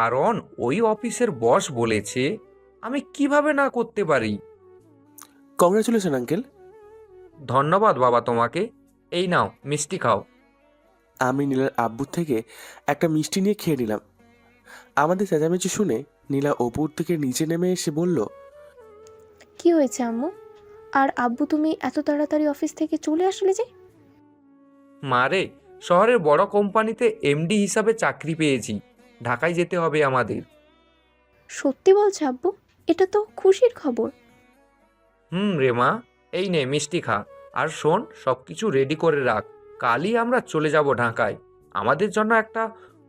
কারণ ওই অফিসের বস বলেছে, আমি কিভাবে না করতে পারি। Congratulation uncle. ধন্যবাদ বাবা তোমাকে। এই নাও মিষ্টি খাও। আমি নীলার আব্বুর থেকে একটা মিষ্টি নিয়ে খেয়ে নিলাম। আমাদের চেঁচামেচি শুনে নীলা ওপর থেকে নিচে নেমে এসে বলল, কি হয়েছে আম্মু? আর আব্বু, তুমি এত তাড়াতাড়ি অফিস থেকে চলে আসলে যে? মারে, শহরের বড় কোম্পানিতে এমডি হিসাবে চাকরি পেয়েছি। ঢাকায় যেতে হবে আমাদের। সত্যি বলছো আব্বু? এটা তো খুশির খবর। রে মা, এই নে মিষ্টি খা। আর শোন, সব কিছু রেডি করে রাখ। কালই আমরা চলে যাব ঢাকায়। আমাদের জন্য একটা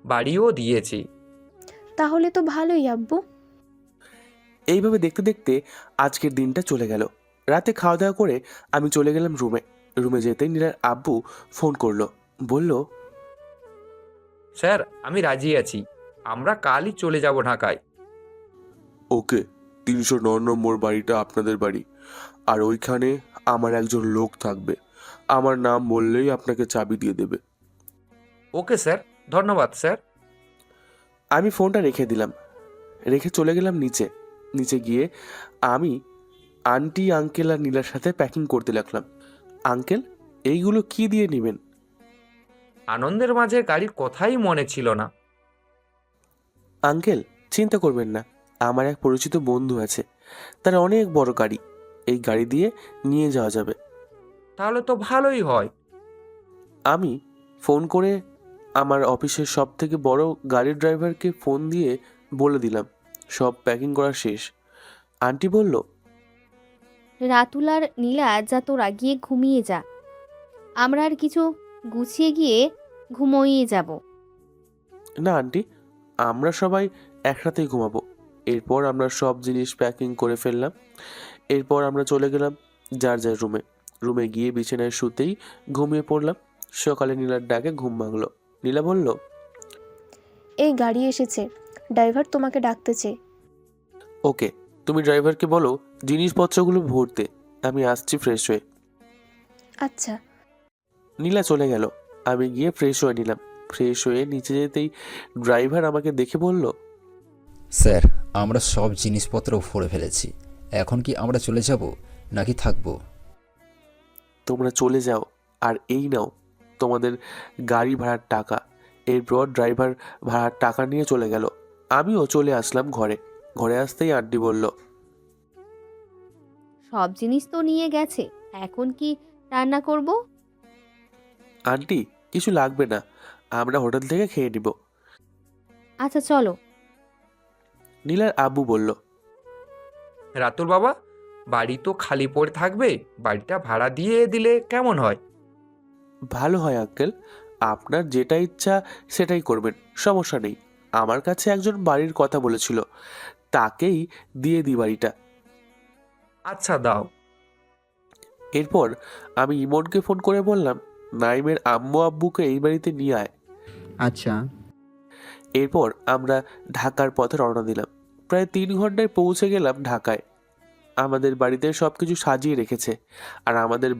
বাড়িও দিয়েছি। তাহলে তো ভালোই আব্বু। এইভাবে দেখতে দেখতে আজকের দিনটা চলে গেল। রাতে খাওয়া দাওয়া করে আমি চলে গেলাম রুমে। রুমে যেতেই নীলার আব্বু ফোন করলো, বলল, স্যার, আমি রাজি আছি। আমরা কালই চলে যাব ঢাকায়। ওকে, 309 নম্বর বাড়িটা আপনাদের বাড়ি, আর ওইখানে আমার একজন লোক থাকবে। আমার নাম বললেই আপনাকে চাবি দিয়ে দেবে। ওকে স্যার, ধন্যবাদ স্যার। আমি ফোনটা রেখে দিলাম। রেখে চলে গেলাম নিচে। নিচে গিয়ে আমি আন্টি, আঙ্কেল আর নীলার সাথে প্যাকিং করতে লাগলাম। আঙ্কেল, এইগুলো কি দিয়ে নেবেন? আনন্দের মাঝে গাড়ির কথাই মনে ছিল না। আঙ্কেল, চিন্তা করবেন না, আমার এক পরিচিত বন্ধু আছে, তার অনেক বড় গাড়ি। এই গাড়ি দিয়ে নিয়ে যাওয়া যাবে। তাহলে তো ভালোই হয়। আমি ফোন করে আমার অফিসের সব থেকে বড় গাড়ির ড্রাইভারকে ফোন দিয়ে বলে দিলাম সব প্যাকিং করা শেষ। আন্টি বলল, রাতুল আর নীলা, যা তোরা গিয়ে ঘুমিয়ে যা। আমরা আর কিছু গুছিয়ে গিয়ে ঘুমোইয়ে যাব। না আন্টি, আমরা সবাই একসাথেই ঘুমাবো। এরপর আমরা সব জিনিস প্যাকিং করে ফেললাম। এরপর আমরা চলে গেলাম যার যার রুমে। রুমে গিয়ে বিছানায় শুতেই ঘুমিয়ে পড়লাম। সকালে নীলার ডাকে ঘুম ভাঙলো। নীলা বলল, এই গাড়ি এসেছে, ড্রাইভার তোমাকে ডাকতেছে। ওকে, তুমি ড্রাইভারকে বলো জিনিসপত্রগুলো ভরতে, আমি আসছি ফ্রেশ হয়ে। আচ্ছা। নীলা চলে গেল। আমি গিয়ে ফ্রেশ হয়ে নিলাম। ফ্রেশ হয়ে নিচে যেতেই ড্রাইভার আমাকে দেখে বলল, স্যার, আমরা সব জিনিসপত্র ভরে ফেলেছি। এখন কি আমরা চলে যাব নাকি থাকবো? তোমরা চলে যাও, আর এই নাও তোমাদের গাড়ি ভাড়ার টাকা। এরপর ড্রাইভার ভাড়ার টাকা নিয়ে চলে গেল। আমিও চলে আসলাম ঘরে। ঘরে আসতেই আন্টি বলল, সব জিনিস তো নিয়ে গেছে, এখন কি রান্না করব? আন্টি, কিছু লাগবে না, আমরা হোটেল থেকে খেয়ে নিব। আচ্ছা চলো। নীলার আব্বু বলল, রাতুল বাবা, বাড়ি তো খালি পড়ে থাকবে, বাড়িটা ভাড়া দিয়ে দিলে কেমন হয়? ভালো হয় আঙ্কেল, আপনার যেটা ইচ্ছা সেটাই করবেন, সমস্যা নেই। আমার কাছে একজন বাড়ির কথা বলেছিল, তাকেই দিয়ে দিই বাড়িটা। আচ্ছা দাও। এরপর আমি ইমনকে ফোন করে বললাম, নাইমের আম্মু আব্বুকে এই বাড়িতে নিয়ে আয়। আচ্ছা। এরপর আমরা ঢাকার পথে রওনা দিলাম। প্রায় 3 ঘন্টায় পৌঁছে গেলাম ঢাকায়। আমাদের বাড়িতে সব কিছু সাজিয়ে রেখেছে, আর আমাদের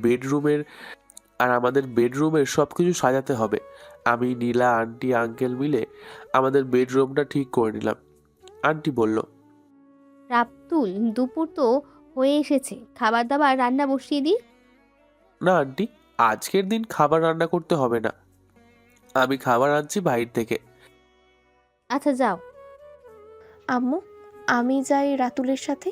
বেডরুমের সব কিছু সাজাতে হবে। আমি, নীলা, আন্টি, আঙ্কেল মিলে আমাদের বেডরুমটা ঠিক করে নিলাম। আন্টি বলল, রাতুল, দুপুর তো হয়ে এসেছে, খাবার দাবার রান্না বসিয়ে দিই। না আন্টি, আজকের দিন খাবার রান্না করতে হবে না, আমি খাবার আনছি বাইরে থেকে। আচ্ছা যাও। আম্মু, আমি যাই রাতুলের সাথে।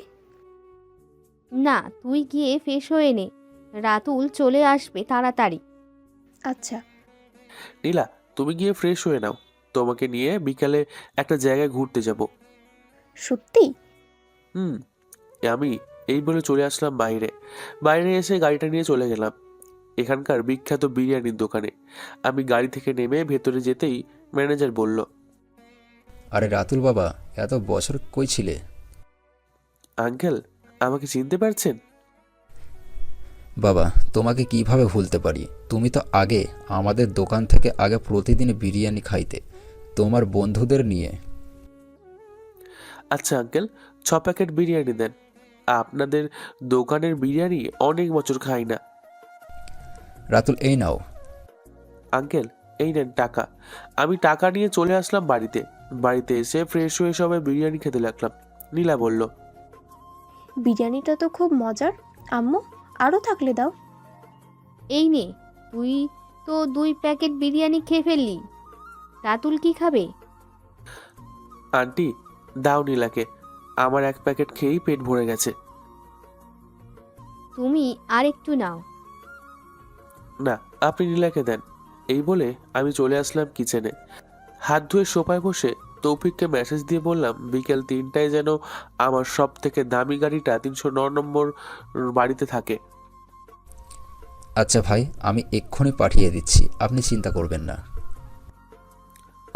না, তুই গিয়ে ফ্রেশ হয়ে নে, রাতুল চলে আসবে তাড়াতাড়ি। আচ্ছা। নীলা, তুমি গিয়ে ফ্রেশ হয়ে নাও, তোমাকে নিয়ে বিকালে একটা জায়গায় ঘুরতে যাব। সত্যি? হুম। আমি এই বলে চলে আসলাম বাইরে। বাইরে এসে গাড়িটা নিয়ে চলে গেলাম এখানকার বিখ্যাত বিরিয়ানির দোকানে। আমি গাড়ি থেকে নেমে ভেতরে যেতেই ম্যানেজার বলল, আরে রাতুল বাবা, এত বছর কই ছিলে? আঙ্কেল, আমাকে চিনতে পারছেন? বাবা, তোমাকে কিভাবে ভুলতে পারি? তুমি তো আগে আমাদের দোকান থেকে আগে প্রতিদিন বিরিয়ানি খাইতে তোমার বন্ধুদের নিয়ে। আচ্ছা আঙ্কেল, 6 প্যাকেট বিরিয়ানি দেন। আপনাদের দোকানের বিরিয়ানি অনেক বছর খাই না। রাতুল, এই নাও। আঙ্কেল, এই নেন টাকা। আমি টাকা নিয়ে চলে আসলাম বাড়িতে। বাড়িতে এসে ফ্রেশ হয়ে সবাই বিরিয়ানি খেতে লাগলাম। নীলা বলল, বিরিয়ানিটা তো খুব মজার। আম্মু, আরও থাকলে দাও। এই নে, তুই তো 2 প্যাকেট বিরিয়ানি খেয়ে ফেললি। রাতুল কি খাবে? আন্টি, দাও নীলাকে, আমার 1 প্যাকেট খেয়েই পেট ভরে গেছে। তুমি আর একটু নাও। না, আপনি নীলাকে দেন। এই বলে আমি চলে আসলাম কিচেনে। হাত ধুয়ে সোফায় বসে তৌফিককে মেসেজ দিয়ে বললাম বিকেল 3টায় যেন আমার সব থেকে দামি গাড়িটা 309 নম্বর বাড়িতে থাকে। আচ্ছা ভাই, আমি এক্ষুনি পাঠিয়ে দিচ্ছি, আপনি চিন্তা করবেন না।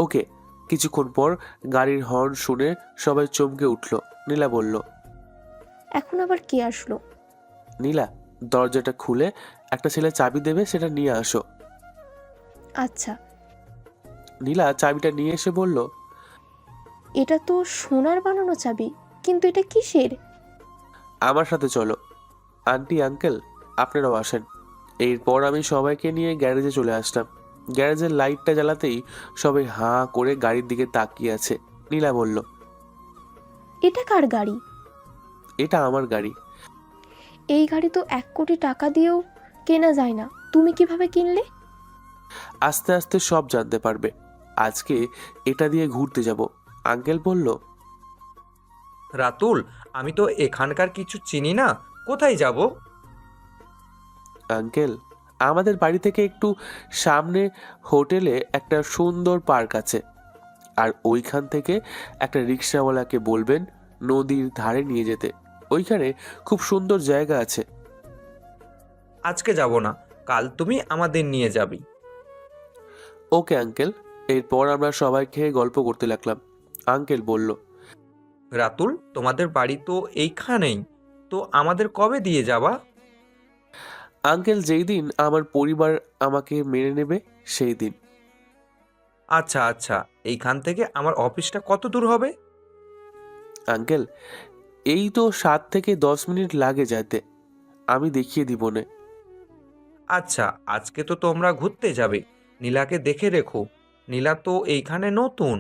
ওকে। কিছুক্ষণ পর গাড়ির হর্ন শুনে সবাই চমকে উঠল। নীলা বলল, এখন আবার কে আসলো? নীলা, দরজাটা খুলে একটা ছেলে চাবি দেবে, সেটা নিয়ে আসো। আচ্ছা। নীলা চাবিটা নিয়ে এসে বলল, এটা তো সোনার বানানো চাবি, কিন্তু এটা কিসের? আমার সাথে চলো। আন্টি, আঙ্কেল, আপনারাও আসেন। এরপর আমি সবাইকে নিয়ে গ্যারেজে চলে আসলাম। গ্যারেজের লাইটটা জ্বালাতেই সবাই হাঁ করে গাড়ির দিকে তাকিয়ে আছে। নীলা বলল, এটা কার গাড়ি? এটা আমার গাড়ি। এই গাড়ি তো 1 কোটি টাকা দিয়েও কেনা যায় না, তুমি কিভাবে কিনলে? আস্তে আস্তে সব জানতে পারবে। আজকে এটা দিয়ে ঘুরতে যাব। আঙ্কেল বলল, রাতুল, আমি তো এখানকার কিছু চিনি না, কোথায় যাব? আঙ্কেল, আমাদের বাড়ি থেকে একটু সামনে হোটেলে একটা সুন্দর পার্ক আছে, আর ওইখান থেকে একটা রিক্সাওয়ালাকে বলবেন নদীর ধারে নিয়ে যেতে। ওইখানে খুব সুন্দর জায়গা আছে। আজকে যাব না, কাল তুমি আমাদের নিয়ে যাবি। Okay uncle. এরপর আমরা সবাই খেয়ে গল্প করতে লাগলাম। আঙ্কেল বলল, রাতুল, তোমাদের বাড়ি তো এইখানেই, তো আমাদের কবে দিয়ে যাবা? আঙ্কেল, যেই দিন আমার পরিবার আমাকে মেনে নেবে সেই দিন। আচ্ছা আচ্ছা, এইখান থেকে আমার অফিসটা কত দূর হবে? আঙ্কেল, এই তো 7 থেকে 10 মিনিট লাগে যেতে। আমি দেখিয়ে দিব নে। আচ্ছা, আজকে তো তোমরা ঘুরতে যাবে, নীলাকে দেখে রেখো, নীলা তো এইখানে নতুন।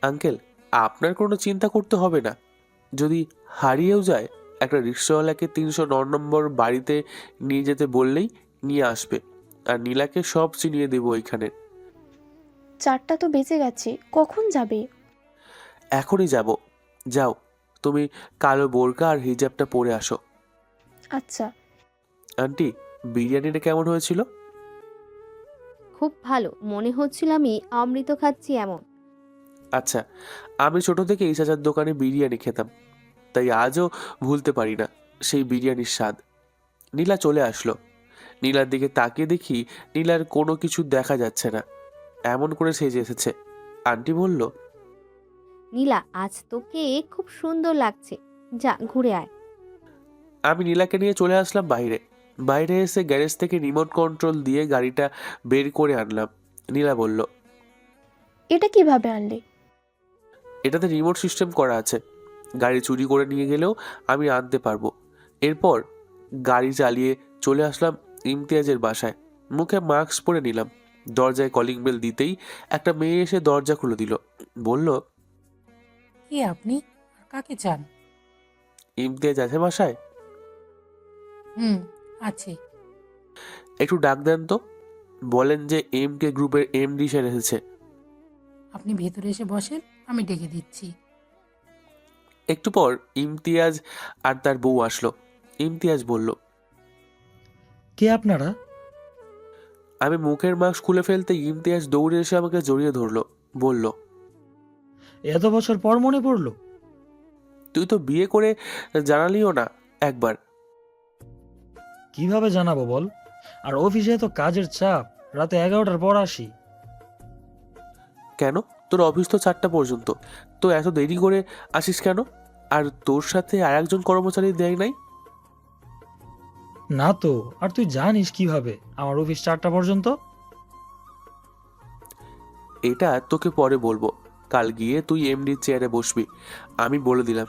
আঙ্কেল, আপনার কোনো চিন্তা করতে হবে না। যদি হারিয়েও যায়, একটা রিক্সাওয়ালাকে 309 নম্বর বাড়িতে নিয়ে যেতে বললেই নিয়ে আসবে। আর নীলাকে সব চিনিয়ে দেবো ওইখানে। 4টা তো বেজে গেছে, কখন যাবে? এখনই যাব। যাও, তুমি কালো বোরকা আর হিজাবটা পরে আসো। আচ্ছা। আন্টি, বিরিয়ানিটা কেমন হয়েছিল? খুব ভালো, মনে হচ্ছিল আমি অমৃত খাচ্ছি এমন। আচ্ছা, আমি ছোট থেকে এই চাচার দোকানে বিরিয়ানি খেতাম, তাই আজও ভুলতে পারি না সেই বিরিয়ানির স্বাদ। নীলা চলে আসলো। নীলার দিকে তাকিয়ে দেখি নীলার কোনো কিছু দেখা যাচ্ছে না, এমন করে সেজে এসেছে। আন্টি বলল, নীলা, আজ তোকে খুব সুন্দর লাগছে, যা ঘুরে আয়। আমি নীলাকে নিয়ে চলে আসলাম বাইরে। বাইরে এসে গ্যারেজ থেকে রিমোট কন্ট্রোল দিয়ে গাড়িটা বের করে আনলাম। নীলা বলল, এটা কিভাবে আনলে? এটাতে রিমোট সিস্টেম করা আছে, গাড়ি চুরি করে নিয়ে গেলেও আমি আনতে পারবো। এরপর গাড়ি চালিয়ে চলে আসলাম ইমতিয়াজের বাসায়। মুখে মাস্ক পরে নিলাম। দরজায় কলিং বেল দিতেই একটা মেয়ে এসে দরজা খুলে দিল। বলল, কে আপনি আর কাকে চান? ইমতিয়াজ আছে বাসায়? হুম, আছে। একটু ডাক দেন তো। বলেন যে MK গ্রুপের MD স্যার এসেছে। আপনি ভেতরে এসে বসেন, আমি ডেকে দিচ্ছি। একটু পর ইমতিয়াজ আর তার বউ আসলো। ইমতিয়াজ বলল, কে আপনারা? আমি মুখের মাস্ক খুলে ফেলতে ইমতিয়াজ দৌড়ে এসে আমাকে জড়িয়ে ধরলো। বলল, এত বছর পর মনে পড়লো? তুই তো বিয়ে করে জানালিও না একবার। কিভাবে জানাবো বল? আর অফিসে তো কাজের চাপ, রাতে 11টার পর আসি। কেন? তোর অফিস তো 4টা পর্যন্ত, তো এত দেরি করে আসিস কেন? আর তোর সাথে আর একজন কর্মচারী দেয় নাই? না তো, আর তুই জানিস কিভাবে আমার অফিস 4টা পর্যন্ত? এটা তোকে পরে বলবো। কাল গিয়ে তুই MDর চেয়ারে বসবি, আমি বলে দিলাম।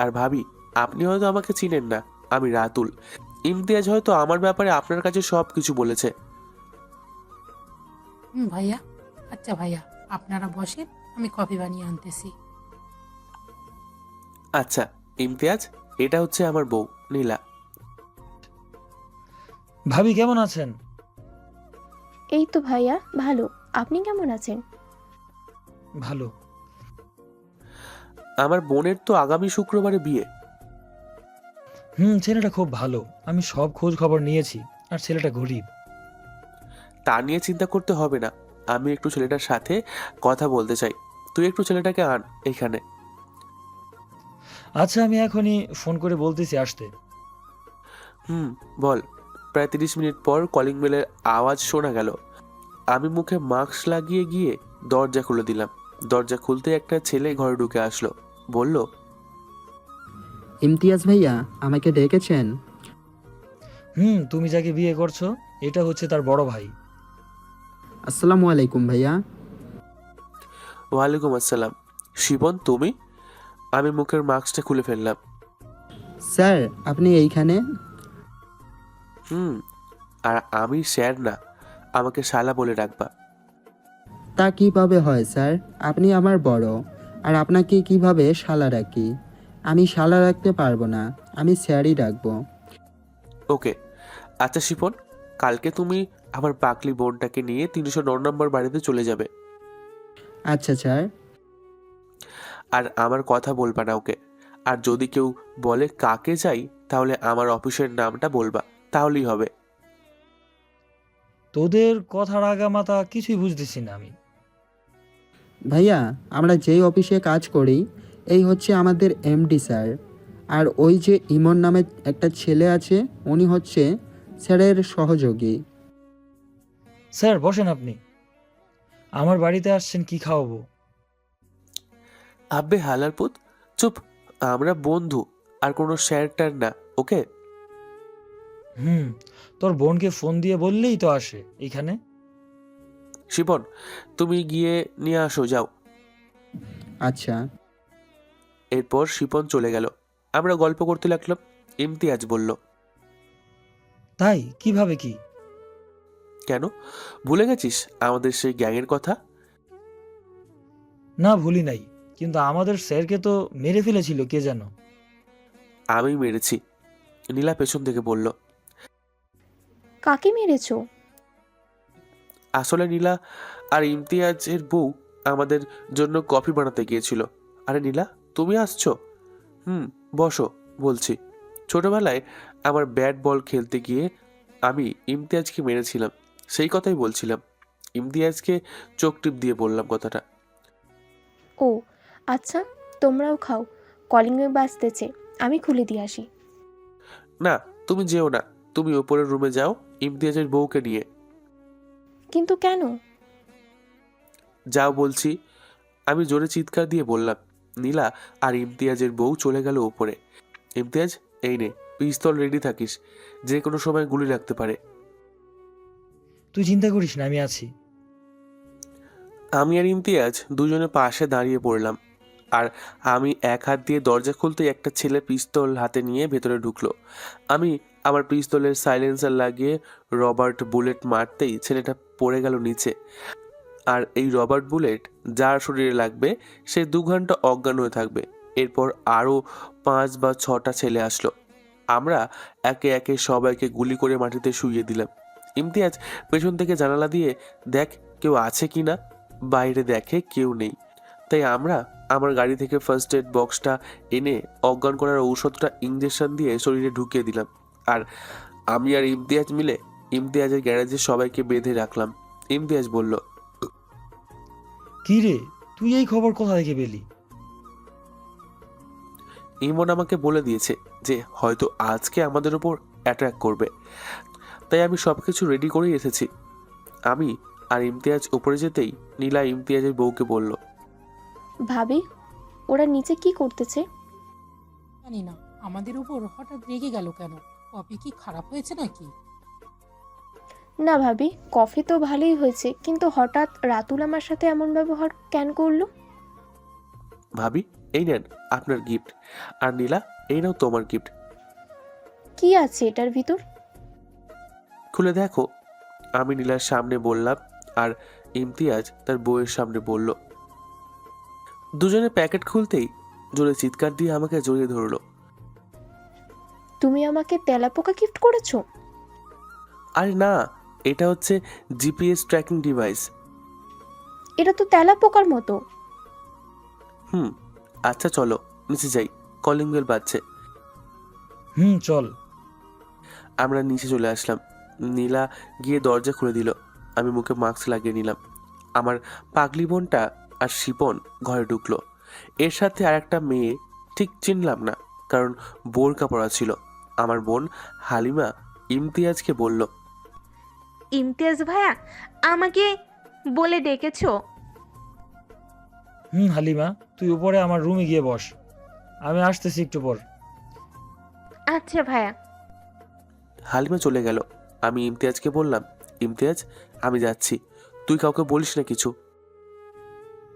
আর ভাবি, আপনি হয়তো আমাকে চিনেন না, আমি রাতুল। ইমতিয়াজ হয়তো আমার ব্যাপারে আপনার কাছে সব কিছু বলেছে। ভাইয়া। আচ্ছা ভাইয়া, আপনারা বসেন, আমি কফি বানিয়ে আনতেছি। আচ্ছা ইমতিয়াজ, এটা হচ্ছে আমার বউ নীলা। ভাবি কেমন আছেন? এই তো ভাইয়া ভালো। আপনি কেমন আছেন? ভালো। আমার বোনের তো আগামী শুক্রবারে বিয়ে। ছেলেটা খুব ভালো, আমি সব খোঁজ খবর নিয়েছি। আর ছেলেটা গরিব। তা নিয়ে চিন্তা করতে হবে না, আমি একটু ছেলেটার সাথে কথা বলতে চাই। তুই একটু ছেলেটাকে আন এখানে। আচ্ছা, আমি এখনই ফোন করে বলতেছি আসতে। বল। প্রায় 30 মিনিট পর কলিং বেলের আওয়াজ শোনা গেল। আমি মুখে মাস্ক লাগিয়ে গিয়ে দরজা খুলে দিলাম। দরজা খুলতে একটা ছেলে ঘরে ঢুকে আসলো, বলল, ইমতিয়াজ ভাইয়া আমাকে ডেকেছেন? তুমি যাকে বিয়ে করছো এটা হচ্ছে তার বড় ভাই। আসসালামু আলাইকুম ভাইয়া। ওয়ালাইকুম আসসালাম। শিবন তুমি? আমি মুখের মাস্কটা খুলে ফেললাম। স্যার আপনি এইখানে? আর আমি স্যার না, আমাকে শালা বলে ডাকবা। তা কিভাবে হয় স্যার? আপনি আমার বড়, আর আপনাকে কিভাবে শালা রাখি? আমি শালা রাখতে পারবো না, আমি স্যারই রাখবো। ওকে। আচ্ছা শিপন, কালকে তুমি আমার পাকলি বোনটাকে নিয়ে 309 নম্বর বাড়িতে চলে যাবে। আচ্ছা স্যার। আর আমার কথা বলবা না ওকে। আর যদি কেউ বলে কাকে চাই, তাহলে আমার অফিসের নামটা বলবা, তাহলেই হবে। তোদের কথার আগামাথা কিছুই বুঝতেছি না আমি। ভাইয়া আমরা যেই অফিসে কাজ করি এই হচ্ছে আমাদের এমডি স্যার। আর ওই যে ইমন নামে একটা ছেলে আছে উনি হচ্ছে স্যারের সহযোগী। স্যার বসেন আপনি। আমার বাড়িতে আসছেন, কি খাওয়াবো? আব্বে হালার পুত, চুপ। আমরা বন্ধু, আর কোনো স্যার না, ওকে? তোর বোনকে ফোন দিয়ে বললেই তো আসে এখানে। শিপন তুমি গিয়ে নিয়ে আসো, যাও। আচ্ছা। এরপর শিপন চলে গেল। আমরা গল্প করতে লাগলাম। ইমতিয়াজ বলল, তাই কিভাবে কি? কেন, ভুলে গেছিস আমাদের সেই গ্যাংয়ের কথা? না ভুলি নাই, কিন্তু আমাদের স্যারকে তো মেরে ফেলেছিল কে যেন। আমি মেরেছি, নীলা পেছন থেকে বলল। কাকে মেরেছো? আসলে নীলা আর ইমতিয়াজের বউ আমাদের জন্য কফি বানাতে গিয়েছিল। আরে নীলা, তুমি আসছো? বসো বলছি। ছোটবেলায় আমার ব্যাট বল খেলতে গিয়ে আমি ইমতিয়াজকে মেরেছিলাম, সেই কথাই বলছিলাম। ইমতিয়াজকে চোখ টিপ দিয়ে বললাম কথাটা। ও আচ্ছা, তোমরাও খাও, কলিংয়ে বাজতেছে, আমি খুলে দিয়ে আসি। না, তুমি যেও না, তুমি ওপরের রুমে যাও ইমতিয়াজের বউকে নিয়ে। কিন্তু কেন? যাও বলছি। আমি জোরে চিৎকার দিয়ে বললাম। নীলা আর ইমতিয়াজের বউ চলে গেল উপরে। ইমতিয়াজ, এই নে পিস্তল, রেডি থাকিস, যে কোনো সময় গুলি লাগতে পারে। তুই চিন্তা করিস না, আমি আছি। আমি আর ইমতিয়াজ দুজনে পাশে দাঁড়িয়ে পড়লাম। আর আমি এক হাত দিয়ে দরজা খুলতেই একটা ছেলে পিস্তল হাতে নিয়ে ভেতরে ঢুকলো। আমি আমার পিস্তলের সাইলেন্সার লাগিয়ে রবার্ট বুলেট মারতেই ছেলেটা পড়ে গেল নিচে। আর এই রবার্ট বুলেট যার শরীরে লাগবে সে 2 ঘন্টা অজ্ঞান হয়ে থাকবে। এরপর আরও 5 বা 6টা ছেলে আসলো। আমরা একে একে সবাইকে গুলি করে মাটিতে শুইয়ে দিলাম। ইমতিয়াজ পেছন থেকে জানালা দিয়ে দেখ কেউ আছে কি না। বাইরে দেখে কেউ নেই। তাই আমরা আমার গাড়ি থেকে ফার্স্ট এড বক্সটা এনে অজ্ঞান করার ঔষধটা ইঞ্জেকশন দিয়ে শরীরে ঢুকিয়ে দিলাম। আর আমি আর ইমতিয়াজ মিলে ইমতিয়াজের গ্যারেজে সবাইকে বেঁধে রাখলাম। ইমতিয়াজ বলল, কি রে, তুই এই খবর কোথা থেকে পেলি? ইমন আমাকে বলে দিয়েছে যে হয়তো আজকে আমাদের উপর অ্যাটাক করবে, তাই আমি সবকিছু রেডি করেই এসেছি। আমি আর ইমতিয়াজ উপরে যেতেই নীলা ইমতিয়াজের বউকে বলল, ভাবি, ওরা নিচে কি করতেছে? জানি না আমাদের উপর হঠাৎ রেগে গেল কেন। কফি কি খারাপ হয়েছে নাকি? না ভাবি, কফি তো ভালোই হয়েছে, কিন্তু হঠাৎ রাতুল আমার সাথে এমন ব্যবহার কেন করলো? ভাবি এই নেন আপনার গিফট, আর নীলা এই নাও তোমার গিফট। কি আছে এটার ভিতর? খুলে দেখো, আমি নীলার সামনে বললাম। আর ইমতিয়াজ তার বউয়ের সামনে বলল। দুজনে প্যাকেট খুলতেই জোরে চিৎকার দিয়ে আমাকে জড়িয়ে ধরলো। তুমি আমাকে তেলাপোকা গিফট করেছো? আরে না, এটা হচ্ছে জিপিএস ট্র্যাকিং ডিভাইস। এটা তো তেলাপোকার মতো। আচ্ছা চলো নিচে যাই, কলিং বেল বাজছে। চল। আমরা নিচে চলে আসলাম। নীলা গিয়ে দরজা খুলে দিল। আমি মুখে মাস্ক লাগিয়ে নিলাম। আমার পাগলি বোনটা আর শিপন ঘরে ঢুকলো। এর সাথে আর একটা মেয়ে, ঠিক চিনলাম না কারণ বোরকা পরা ছিল। আমার বোন হালিমা ইমতিয়াজকে বলল, ইমতিয়াজ ভাইয়া আমাকে বলে ডেকেছো? হালিমা, তুই উপরে আমার রুমে গিয়ে বস, আমি আসতেছি একটু পর। আচ্ছা ভাইয়া। হালিমা চলে গেল। আমি ইমতিয়াজকে বললাম, ইমতিয়াজ আমি যাচ্ছি, তুই কাউকে বলিস না কিছু।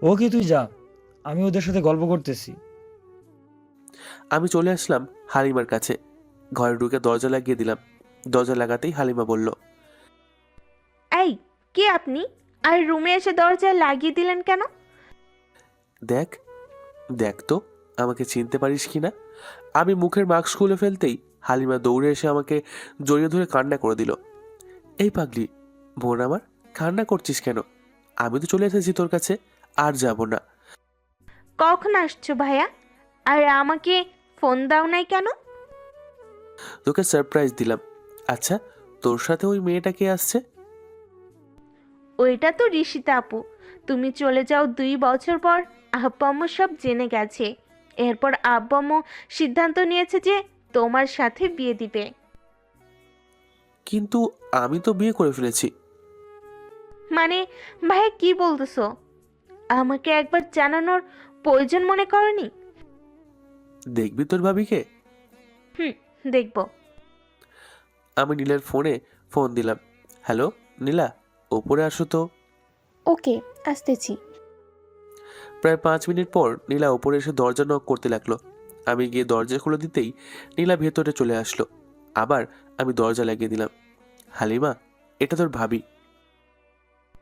ওকে তুই যা, আমি ওদের সাথে গল্প করতেছি। আমি চলে আসলাম হালিমার কাছে। ঘরে ঢুকে দরজা লাগিয়ে দিলাম। দরজা লাগাতেই হালিমা বলল, এই কে আপনি? আর রুমে এসে দরজা লাগিয়ে দিলেন কেন? দেখ দেখ তো আমাকে চিনতে পারিস কিনা। আমি মুখের মাস্ক খুলে ফেলতেই হালিমা দৌড়ে এসে আমাকে জড়িয়ে ধরে কান্না করে দিল। এই পাগলি বোন আমার, কান্না করছিস কেন? আমি তো চলে এসেছি তোর কাছে, আর যাব না। কখন আসছো ভাইয়া? আর আমাকে ফোন দাও নাই কেন? তোকে সারপ্রাইজ দিলাম। আচ্ছা তোর সাথে ওই মেয়েটা কে আসছে? ওইটা তো ঋষিতা আপু। তুমি চলে যাও 2 বছর পর আব্বু আম্মু সব জেনে গেছে। এরপর আব্বু আম্মু সিদ্ধান্ত নিয়েছে যে তোমার সাথে বিয়ে দিবে। কিন্তু আমি তো বিয়ে করে ফেলেছি। মানে ভাইয়া কি বলতেছো? আমাকে একবার জানানোর প্রয়োজন মনে করনি? দেখবি তোর ভাবিকে? দেখবো। আমি নীলার ফোনে ফোন দিলাম। হ্যালো নীলা, ওপরে আসো তো। ওকে, আসতেছি। প্রায় 5 মিনিট পর নীলা ওপরে এসে দরজা নক করতে লাগলো। আমি গিয়ে দরজা খুলে দিতেই নীলা ভেতরে চলে আসলো। আবার আমি দরজা লাগিয়ে দিলাম। হালিমা, এটা তোর ভাবি।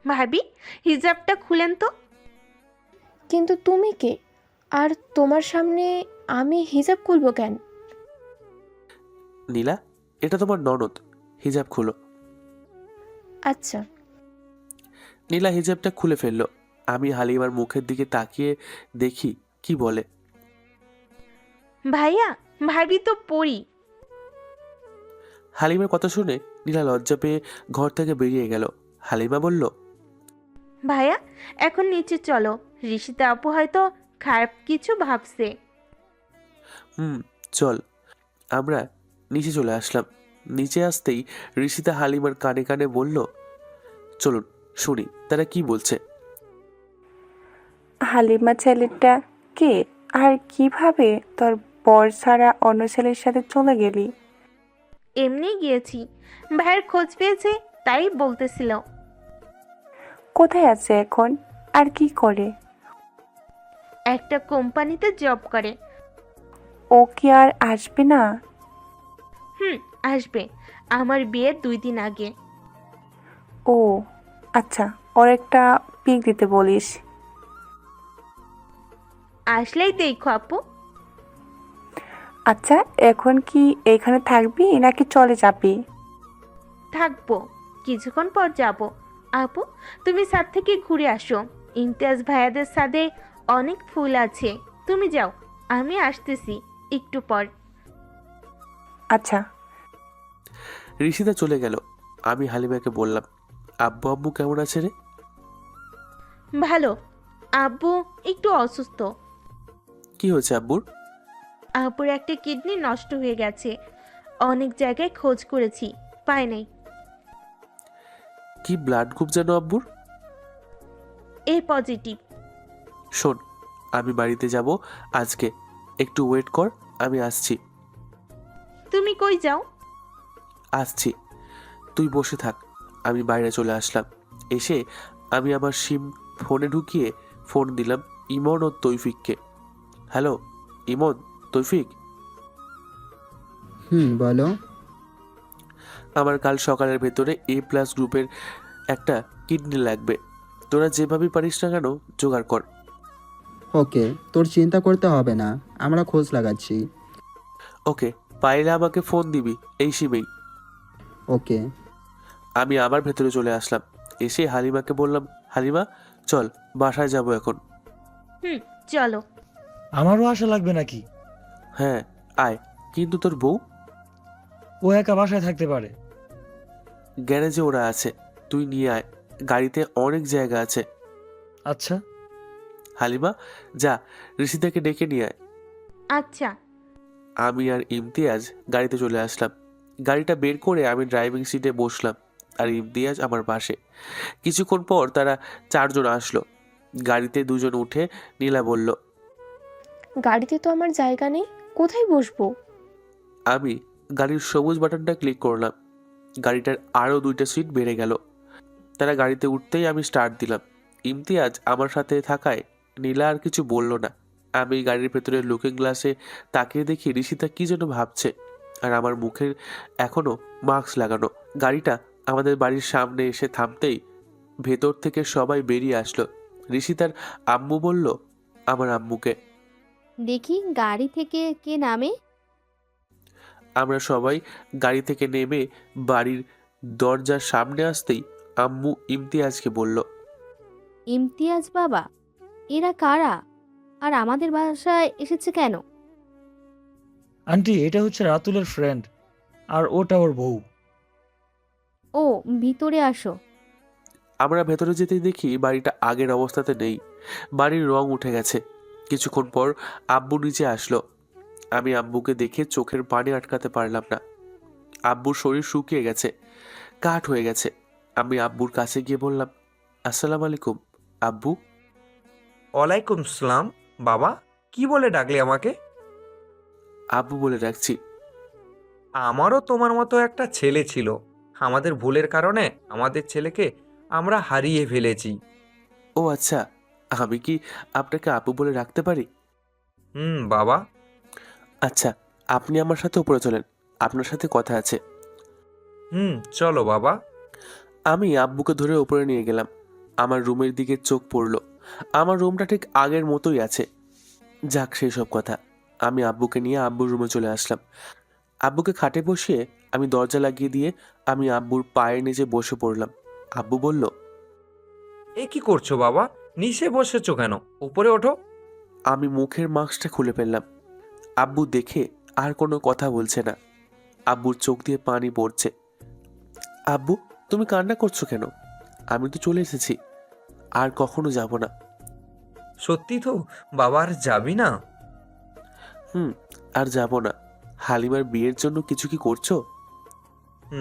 ভাবি, হিজাবটা খুলেন তো। কিন্তু তুমি কে? আর তোমার সামনে আমি হিজাব খুলবো কেন? নীলা, এটা তোমার ননদ, হিজাব খুলো। আচ্ছা। নীলা হিজাবটা খুলে ফেললো। আমি হালিমার মুখের দিকে তাকিয়ে দেখি কি বলে। ভাইয়া, ভাবি তো পড়ি। হালিমার কথা শুনে নীলা লজ্জা পেয়ে ঘর থেকে বেরিয়ে গেল। হালিমা বলল, ভাইয়া এখন নিচে চলো, ঋষিতা আপু হয়তো খারাপ কিছু ভাবছে। চল। আমরা নিচে চলে আসলাম। নিচে আসতেই ঋষিতা হালিমার কানে কানে বলল, চলুন শুনি তারা কি বলছে। হালিমা ছেলেটা কে? আর কিভাবে তোর বর ছাড়া অন্য ছেলের সাথে চলে গেলি? এমনি গিয়েছি, ভাইয়ের খোঁজ পেয়েছে তাই বলতেছিল। কোথায় আছে এখন? আর কি করে? একটা কোম্পানিতে জব করে। ও কি আর আসবে না? আসবে, আমার বিয়ের 2 দিন আগে। ও আচ্ছা, ওর একটা পিক দিতে বলিস। আসলেই দেখো আপু। আচ্ছা এখন কি এখানে থাকবি নাকি চলে যাবি? থাকবো, কিছুক্ষণ পর যাব। আপু তুমি ছাদ থেকে ঘুরে আসো, ইমতিয়াজ ভাইয়াদের ছাদে অনেক ফুল আছে। তুমি যাও, আমি আসতেছি একটু পর। আচ্ছা। ঋষিতা চলে গেল। আমি হালিমাকে বললাম, আব্বু আব্বু কেমন আছে রে? ভালো, আব্বু একটু অসুস্থ। কি হয়েছে আব্বুর? আব্বুর একটা কিডনি নষ্ট হয়ে গেছে, অনেক জায়গায় খোঁজ করেছি, পাই নাই। কি ব্লাড গ্রুপ যেন আব্বুর? এ পজিটিভ। শোন, আমি বাড়িতে যাব আজকে, একটু ওয়েট কর, আমি আসছি। তুমি কই যাও? আসছি, তুই বসে থাক। আমি বাইরে চলে আসলাম। এসে আমি আমার সিম ফোনে ঢুকিয়ে ফোন দিলাম ইমন ও তৌফিককে। হ্যালো ইমন, তৌফিক, বলো। আমার কাল সকালের ভেতরে A+ গ্রুপের একটা কিডনি লাগবে। তোরা যেভাবে পারিস না কেন জোগাড় কর। ওকে, তোর চিন্তা করতে হবে না, আমরা খোঁজ লাগাচ্ছি। ওকে, পাইলে আমাকে ফোন দিবি এই সিমেই। ওকে। আমি আবার ভেতরে চলে আসলাম। এসে হালিমাকে বললাম, হালিমা চল বাসায় যাব এখন। হুম, চলো। আমারও আশা লাগবে নাকি? হ্যাঁ আয়। কিন্তু তোর বউ? ও একা বাসায় থাকতে পারে। গ্যারেজে ওরা আছে, তুই নিয়ে আয়, গাড়িতে অনেক জায়গা আছে। আচ্ছা। হালিমা যা, ঋষিতাকে ডেকে নিয়ে আয়। আচ্ছা। আমি আর ইমতিয়াজ গাড়িতে চলে আসলাম। গাড়িটা বের করে আমি ড্রাইভিং সিটে বসলাম আর ইমতিয়াজ আমার পাশে। কিছুক্ষণ পর তারা 4 জন আসলো। গাড়িতে 2 জন উঠে নীলা বলল, গাড়িতে তো আমার জায়গা নেই, কোথায় বসবো? আমি গাড়ির সবুজ বাটনটা ক্লিক করলাম। গাড়িটার আরও 2টা সিট বেড়ে গেল। তারা গাড়িতে উঠতেই আমি স্টার্ট দিলাম। ইমতিয়াজ আমার সাথে থাকায় নীলা আর কিছু বলল না। আমি গাড়ির ভেতরে লুকিং গ্লাসে তাকিয়ে দেখি ঋষিতা কি যেন ভাবছে, আর আমার মুখের এখনো মাস্ক লাগানো। গাড়িটা আমাদের বাড়ির সামনে এসে থামতেই ভেতর থেকে সবাই বেরিয়ে আসলো। ঋষিতার আম্মু বলল আমার আম্মুকে। দেখি গাড়ি থেকে কে নামে। আমরা সবাই গাড়ি থেকে নেমে বাড়ির দরজার সামনে আসতেই আম্মু ইমতিয়াজকে বলল, ইমতিয়াজ বাবা, এরা কারা আর আমাদের বাসায় এসেছে কেন? আন্টি, এটা হচ্ছে রাতুলের ফ্রেন্ড, আর ওটা ওর বউ। ও, ভিতরে আসো। আমরা ভেতরে যেতেই দেখি বাড়িটা আগের অবস্থাতে নেই। বাড়ির রং উঠে গেছে। কিছুক্ষণ পর আব্বু নিচে আসলো। আমি আব্বুকে দেখে চোখের পানি আটকাতে পারলাম না। আব্বুর শরীর শুকিয়ে গেছে, কাঠ হয়ে গেছে। আমি আব্বুর কাছে গিয়ে বললাম, আসসালামু আলাইকুম আব্বু। ওয়ালাইকুম সালাম। বাবা, কি বলে ডাকলে আমাকে? আব্বু বলে ডাকছি। আমারও তোমার মতো একটা ছেলে ছিল। আমাদের ভুলের কারণে আমাদের ছেলেকে আমরা হারিয়ে ফেলেছি। ও আচ্ছা, আমি কি আপনাকে আব্বু বলে রাখতে পারি? বাবা। আচ্ছা, আপনি আমার সাথে উপরে চলেন, আপনার সাথে কথা আছে। চলো বাবা। আমি আব্বুকে ধরে উপরে নিয়ে গেলাম। আমার রুমের দিকে চোখ পড়লো। আমার রুমটা ঠিক আগের মতোই আছে। যাক সেই সব কথা। আমি আব্বুকে নিয়ে আব্বুর রুমে চলে আসলাম। আব্বুকে খাটে বসিয়ে আমি দরজা লাগিয়ে দিয়ে আমি আব্বুর পায়ের নিচে বসে পড়লাম। আব্বু বলল, এ কি করছো বাবা? নিচে বসেছো কেন? উপরে ওঠো। আমি মুখের মাস্কটা খুলে ফেললাম। আব্বু দেখে আর কোনো কথা বলছে না। আব্বুর চোখ দিয়ে পানি পড়ছে। আব্বু তুমি কান্না করছো কেন? আমি তো চলে এসেছি, আর কখনো যাব না। সত্যি তো বাবা? আর যাবি না? আর যাব না। হালিমার বিয়ের জন্য কিছু কি করছো?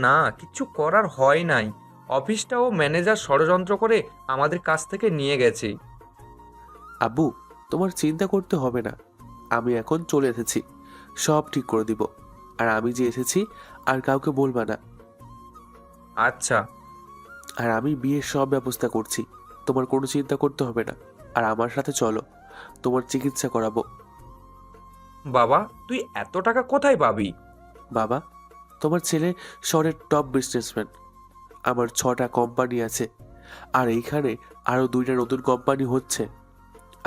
না, কিছু করার হয় নাই। অফিসটাও ম্যানেজার ষড়যন্ত্র করে আমাদের কাছ থেকে নিয়ে গেছে। আব্বু তোমার চিন্তা করতে হবে না, আমি এখন চলে এসেছি, সব ঠিক করে দিব। আর আমি যে এসেছি আর কাউকে বলবা না। আচ্ছা। আর আমি বিয়ের সব ব্যবস্থা করছি, তোমার কোনো চিন্তা করতে হবে না। আর আমার সাথে চলো, তোমার চিকিৎসা করাবো। বাবা, তুই এত টাকা কোথায় পাবি? বাবা, তোমার ছেলে শহরের টপ বিজনেসম্যান। আমার 6টা কোম্পানি আছে, আর এইখানে আরও 2টা নতুন কোম্পানি হচ্ছে।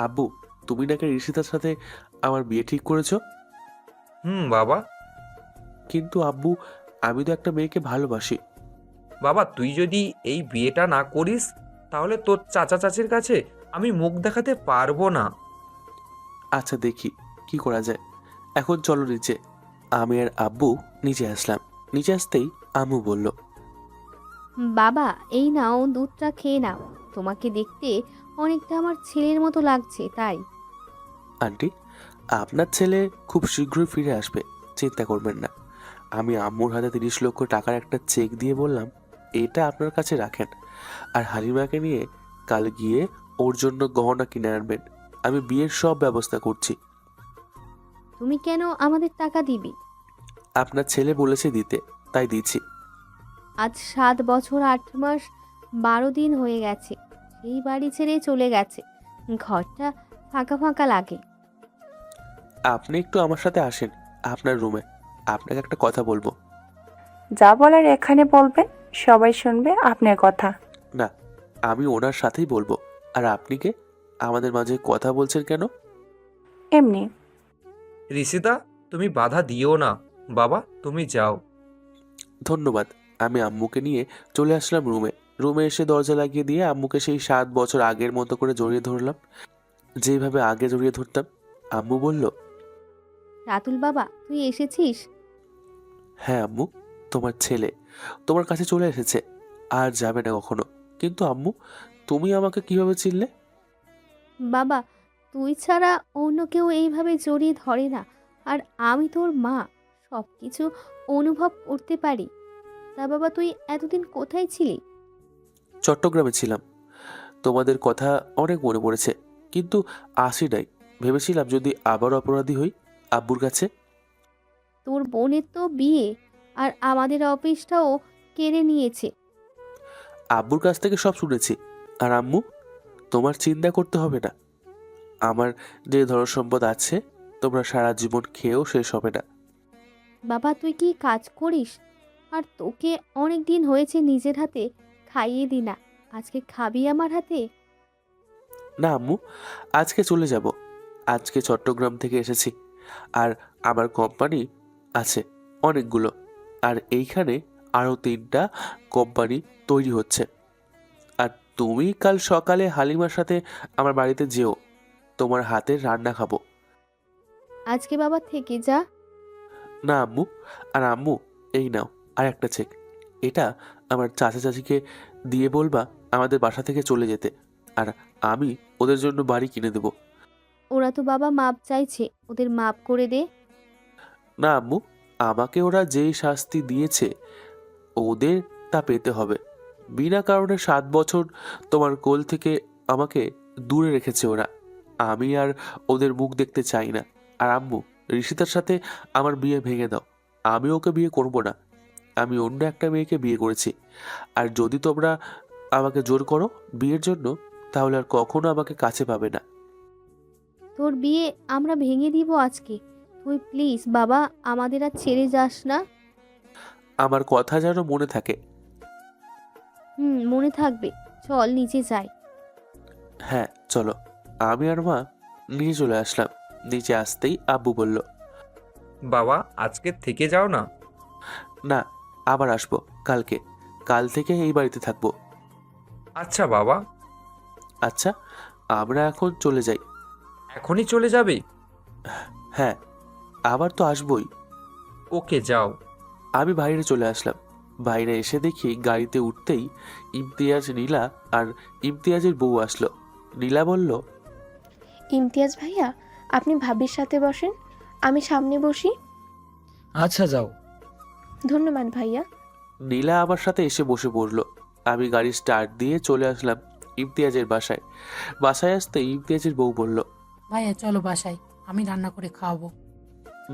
আব্বু তুমি নাকি ঋষিতার সাথে আমার বিয়ে ঠিক করেছো? বাবা। কিন্তু আব্বু আমি তো একটা মেয়েকে ভালোবাসি। বাবা, তুই যদি এই বিয়েটা না করিস তাহলে তোর চাচা চাচির কাছে আমি মুখ দেখাতে পারবো না। আচ্ছা দেখি কি করা যায়। এখন চলো নিচে। আমি আর আব্বু নিচে আসলাম। নিচে আসতেই আম্মু বলল, বাবা, এই নাও, দুধটা খেয়ে নাও। তোমাকে দেখতে অনেকটা আমার ছেলের মতো লাগছে, তাই। আন্টি আপনার ছেলে খুব শীঘ্রই ফিরে আসবে, চিন্তা করবেন না। আমি আম্মুর হাতে 30 লক্ষ টাকার একটা চেক দিয়ে বললাম, এটা আপনার কাছে রাখেন, আর হালিমাকে নিয়ে কাল গিয়ে ওর জন্য গহনা কিনে আনবেন। আমি বিয়ের সব ব্যবস্থা করছি। তুমি কেন আমাদের টাকা দিবি? আপনার ছেলে বলেছে দিতে, তাই দিচ্ছি। আজ 7 বছর 8 মাস 12 দিন হয়ে গেছে সেই বাড়ি ছেড়ে চলে গেছে। ঘরটা ফাঁকা ফাঁকা লাগে। আপনি একটু আমার সাথে আসেন আপনার রুমে, আপনাকে একটা কথা বলবো। যা বলার এখানে বলবেন, সবাই শুনবে আপনার কথা। না, আমি ওনার সাথেই বলবো। আর আপনি কে? আমাদের মাঝে কথা বলছেন কেন? এমনি। ঋষিতা, তুমি বাধা দিও না। বাবা, তুমি যাও। ধন্যবাদ। আমি আম্মুকে নিয়ে চলে আসলাম রুমে। রুমে এসে দরজা লাগিয়ে দিয়ে আম্মুকে সেই 7 বছর আগের মতো করে জড়িয়ে ধরলাম, যেভাবে আগে জড়িয়ে ধরতাম। আম্মু বলল, রাতুল বাবা, তুই এসেছিস? হ্যাঁ আম্মু, তোমার ছেলে তোমার কাছে চলে এসেছে, আর যাবে না কখনো। কিন্তু আম্মু, তুমি আমাকে কিভাবে চিনলে? বাবা, তুই ছাড়া অন্য কেউ এইভাবে জড়িয়ে ধরে না। আর আমি তোর মা, সব কিছু অনুভব করতে পারি। তা বাবা, তুই এতদিন কোথায় ছিলি? চট্টগ্রামে ছিলাম। তোমাদের কথা অনেক মনে পড়েছে, কিন্তু আসি নাই। ভেবেছিলাম যদি আবার অপরাধী হই আব্বুর কাছে। তোর বোনের তো বিয়ে, আর আমাদের অফিসটাও কেড়ে নিয়েছে। আব্বুর কাছ থেকে সব শুনেছি। আর আম্মু, তোমার চিন্তা করতে হবে না। আমার যে ধন সম্পদ আছে, তোমরা সারা জীবন খেয়েও শেষ হবে না। বাবা, তুই কি কাজ করিস? আর তোকে অনেক দিন হয়েছে নিজের হাতে খাইয়ে দি না। আজকে খাবি আমার হাতে? না আম্মু, আজকে চলে যাব। আজকে চট্টগ্রাম থেকে এসেছি, আর আমার কোম্পানি আছে অনেকগুলো। আর এইখানে আরও 3টা কোম্পানি তৈরি হচ্ছে। আর তুমি কাল সকালে হালিমার সাথে আমার বাড়িতে যেও, তোমার হাতের রান্না খাবো। আজকে বাবা থেকে যা। না আম্মু। আর আম্মু, এই নাও আর একটা চেক। এটা আমার চাচা চাচিকে দিয়ে বলবা আমাদের বাসা থেকে চলে যেতে, আর আমি ওদের জন্য বাড়ি কিনে দেবো। ওরা তো বাবা মাপ চাইছে, ওদের মাপ করে দে। না আম্মু, আমাকে ওরা যেই শাস্তি দিয়েছে ওদের তা পেতে হবে। বিনা কারণে 7 বছর তোমার কোল থেকে আমাকে দূরে রেখেছে ওরা। আমি আর ওদের মুখ দেখতে চাই না। আর আম্মু, ঋষিতার সাথে আমার বিয়ে ভেঙে দাও। আমি ওকে বিয়ে করব না। আমি অন্য একটা মেয়েকে বিয়ে করেছি। আর যদি তোমরা আমাকে জোর করো বিয়ের জন্য, তাহলে আর কখনো আমাকে কাছে পাবে না। তোর বিয়ে আমরা ভেঙে দিব আজকে। তুই প্লিজ বাবা, আমাদের আর ছেড়ে যাস না। আমার কথা যেন মনে থাকে। মনে থাকবে। চল নিচে যাই। হ্যাঁ চলো। আমি আর মা নিচে চলে আসলাম। নিচে আসতেই আব্বু বলল, বাবা, আজকে থেকে যাও না। না, আবার আসবো কালকে। কাল থেকে এই বাড়িতে থাকবো। আচ্ছা বাবা। আচ্ছা, আমরা এখন চলে যাই। এখনই চলে যাবে? হ্যাঁ, আবার তো আসবোই। ওকে, যাও। আমি বাইরে চলে আসলাম। বাইরে এসে দেখি গাড়িতে উঠতেই ইমতিয়াজ, নীলা আর ইমতিয়াজের বউ আসলো। নীলা বলল, ইমতিয়াজ ভাইয়া, আপনি ভাবির সাথে বসেন, আমি সামনে বসি। আচ্ছা যাও। ধন্যবাদ ভাইয়া। নীলা আমার সাথে এসে বসে পড়লো। আমি গাড়ি স্টার্ট দিয়ে চলে আসলাম ইমতিয়াজের বাসায়। বাসায় আসতে ইমতিয়াজের বউ বলল, ভাইয়া চলো বাসায়, আমি রান্না করে খাওয়াবো।